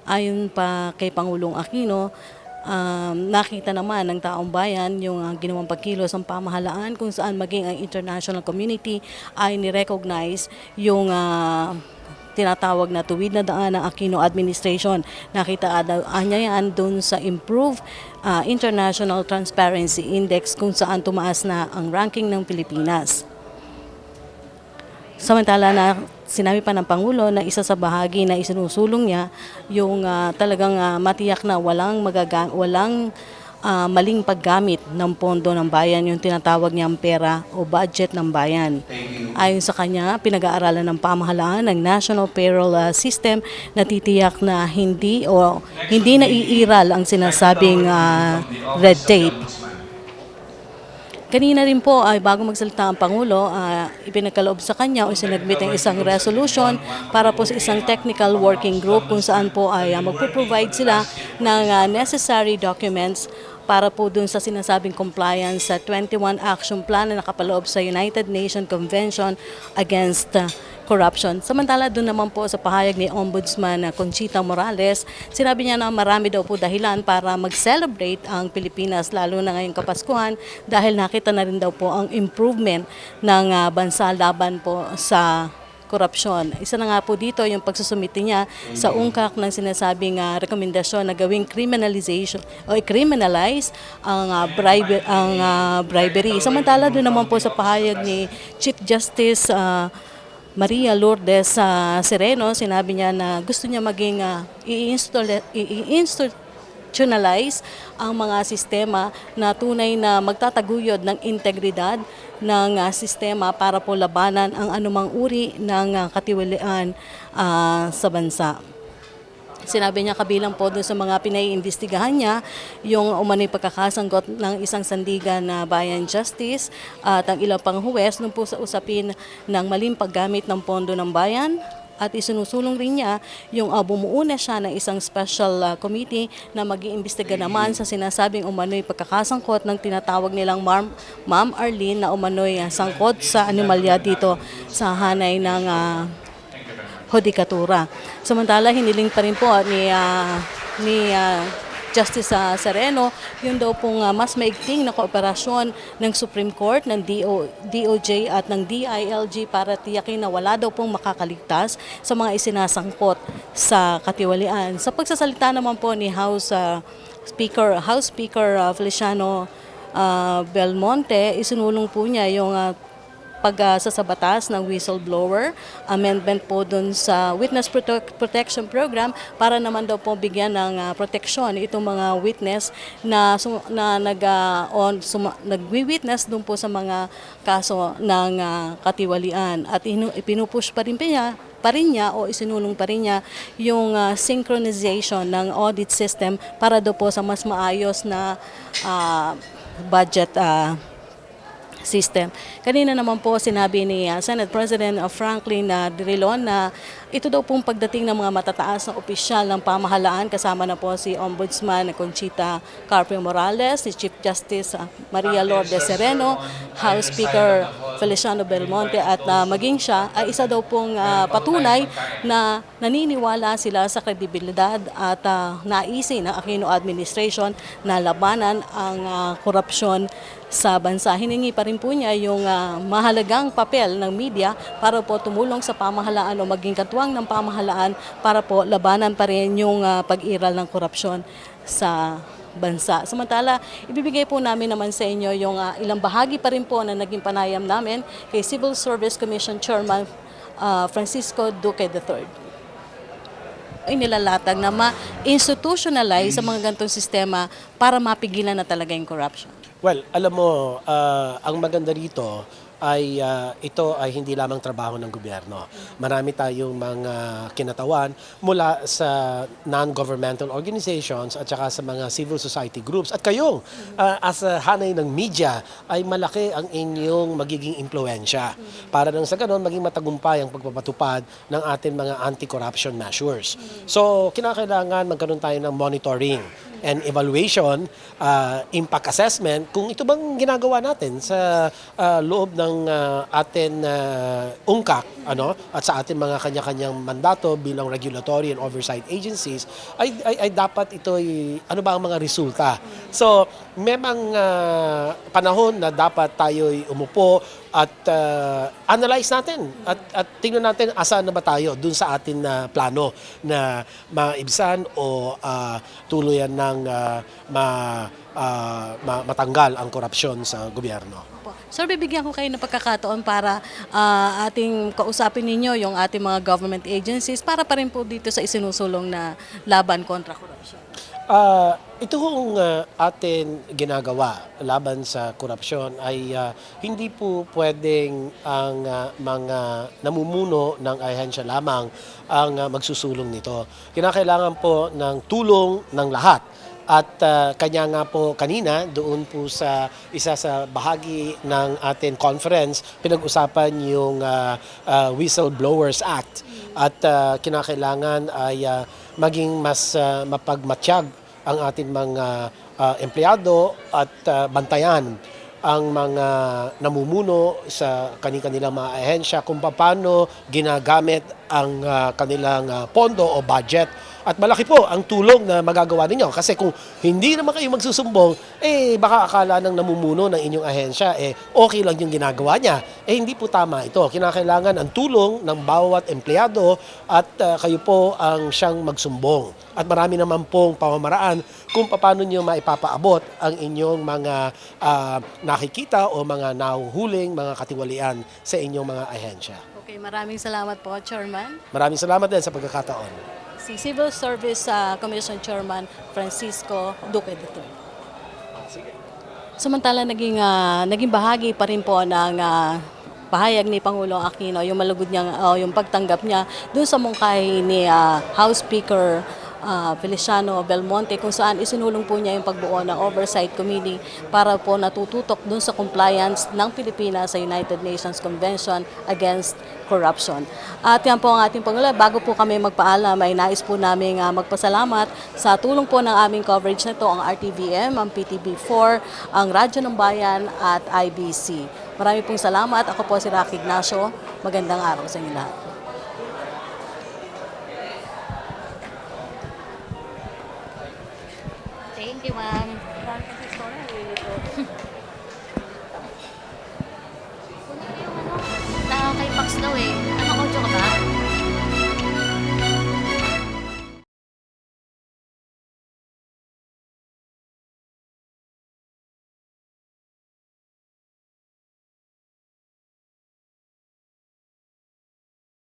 Ayon pa kay Pangulong Aquino, nakita naman ng taong bayan yung ginawang pagkilos ng pamahalaan kung saan maging ang international community ay ni-recognize yung tinatawag na tuwid na daan ng Aquino administration. Nakita niya yan dun sa Improved International Transparency Index kung saan tumaas na ang ranking ng Pilipinas. Samantala na sinabi pa ng Pangulo na isa sa bahagi na isinusulong niya yung talagang matiyak na walang maling paggamit ng pondo ng bayan, yung tinatawag niyang pera o budget ng bayan. Ayon sa kanya, pinag-aaralan ng pamahalaan ng National Payroll System na titiyak na hindi naiiral ang sinasabing red tape. Kanina rin po ay bago magsalita ang Pangulo, ipinagkaloob sa kanya o sinadmit ang isang resolution para po sa isang technical working group kung saan po ay magpo-provide sila ng necessary documents para po dun sa sinasabing compliance sa 21 Action Plan na nakapaloob sa United Nations Convention Against Corruption. Samantala doon naman po sa pahayag ni Ombudsman Conchita Morales, sinabi niya na marami daw po dahilan para mag-celebrate ang Pilipinas lalo na ngayong Kapaskuhan dahil nakita na rin daw po ang improvement ng bansa laban po sa korupsyon. Isa na nga po dito yung pagsusumiti niya sa ungkak ng sinasabing rekomendasyon na gawing criminalization o i-criminalize ang bribery. Samantala doon naman po sa pahayag ni Chief Justice Maria Lourdes Sereno, sinabi niya na gusto niya maging i-institutionalize ang mga sistema na tunay na magtataguyod ng integridad ng sistema para po labanan ang anumang uri ng katiwalian sa bansa. Sinabi niya kabilang po doon sa mga pinaiimbestigahan niya yung umano'y pagkakasanggot ng isang sandigan na Bayan Justice at ang ilang pang huwes nung po sa usapin ng maling paggamit ng pondo ng bayan. At isinusulong rin niya yung bumuo na siya ng isang special committee na mag-iimbestiga naman sa sinasabing umano'y pagkakasangkot ng tinatawag nilang Ma'am Arlene na umano'y sangkot sa anomalya dito sa hanay ng Hudikatura. Samantala, hiniling pa rin po ni Justice Sereno, yun daw pong mas maigting na kooperasyon ng Supreme Court, ng DOJ at ng DILG para tiyakin na wala daw pong makakaligtas sa mga isinasangkot sa katiwalian. Sa pagsasalita naman po ni House Speaker Feliciano Belmonte, isinulong po niya yung pagsasabatas ng whistleblower, amendment po dun sa Witness Protection Program para naman daw po bigyan ng proteksyon itong mga witness na nagwi-witness dun po sa mga kaso ng katiwalian. At ipinupush pa rin niya o isinulong pa rin niya yung synchronization ng audit system para daw po sa mas maayos na budget system. Kanina naman po sinabi ni Senate President Franklin Drilon na ito daw pong pagdating ng mga matataas na opisyal ng pamahalaan, kasama na po si Ombudsman Conchita Carpio Morales, si Chief Justice Maria Lourdes Sereno, House Speaker Feliciano Belmonte at maging siya ay isa daw pong patunay na naniniwala sila sa kredibilidad at naisin ng Aquino administration na labanan ang korupsyon sa bansa. Hiningi pa rin po niya yung mahalagang papel ng media para po tumulong sa pamahalaan o maging katuwang ng pamahalaan para po labanan pa rin yung pag-iral ng korupsyon sa bansa. Samantala, ibibigay po namin naman sa inyo yung ilang bahagi pa rin po na naging panayam namin kay Civil Service Commission Chairman Francisco Duque III. Ay nilalatag na ma-institutionalize sa mga gantong sistema para mapigilan na talaga yung corruption. Well, alam mo, ang maganda rito ay ito ay hindi lamang trabaho ng gobyerno. Marami tayong mga kinatawan mula sa non-governmental organizations at saka sa mga civil society groups. At kayong, as a hanay ng media, ay malaki ang inyong magiging impluensya para nang sa ganon maging matagumpay ang pagpapatupad ng ating mga anti-corruption measures. So, kinakailangan magkaroon tayo ng monitoring and evaluation, impact assessment, kung ito bang ginagawa natin sa loob ng atin ungkak at sa ating mga kanya-kanyang mandato bilang regulatory and oversight agencies, ay dapat ito'y ano ba ang mga resulta. So, may mga panahon na dapat tayo'y umupo at analyze natin at tingnan natin asan na ba tayo dun sa atin na plano na maibsan o tuluyan ng matanggal ang korupsyon sa gobyerno. Sir, bibigyan ko kayo ng pagkakataon para ating kausapin ninyo yung ating mga government agencies para pa rin po dito sa isinusulong na laban kontra korupsyon. Ito kung atin ginagawa laban sa korupsyon ay hindi po pwedeng ang mga namumuno ng ahensya lamang ang magsusulong nito. Kinakailangan po ng tulong ng lahat. At kanya nga po kanina, doon po sa isa sa bahagi ng ating conference, pinag-usapan yung Whistleblowers Act. At kinakailangan ay maging mas mapagmatsyag ang ating mga empleyado at bantayan ang mga namumuno sa kanilang mga ahensya kung paano ginagamit ang kanilang pondo o budget. At malaki po ang tulong na magagawa ninyo. Kasi kung hindi naman kayo magsusumbong, baka akala ng namumuno ng inyong ahensya, okay lang yung ginagawa niya. Hindi po tama ito. Kinakailangan ang tulong ng bawat empleyado at kayo po ang siyang magsumbong. At marami naman pong pamamaraan kung paano nyo maipapaabot ang inyong mga nakikita o mga nahuhuling mga katiwalian sa inyong mga ahensya. Okay, maraming salamat po, Chairman. Maraming salamat din sa pagkakataon. Si Civil Service Commission Chairman Francisco Duque III. Samantala, naging bahagi pa rin po ng pahayag ni Pangulong Aquino yung malugod niyang yung pagtanggap niya doon sa mungkahi ni House Speaker Feliciano Belmonte, kung saan isinulong po niya yung pagbuo ng Oversight Committee para po natututok dun sa compliance ng Pilipinas sa United Nations Convention Against Corruption. At yan po ang ating Pangulo. Bago po kami magpaalam, ay nais po namin magpasalamat sa tulong po ng aming coverage na ito, ang RTVM, ang PTB4, ang Radyo ng Bayan at IBC. Marami pong salamat. Ako po si Rocky Ignacio. Magandang araw sa inyo lahat. Thank you, ma'am. Dahil kasi story,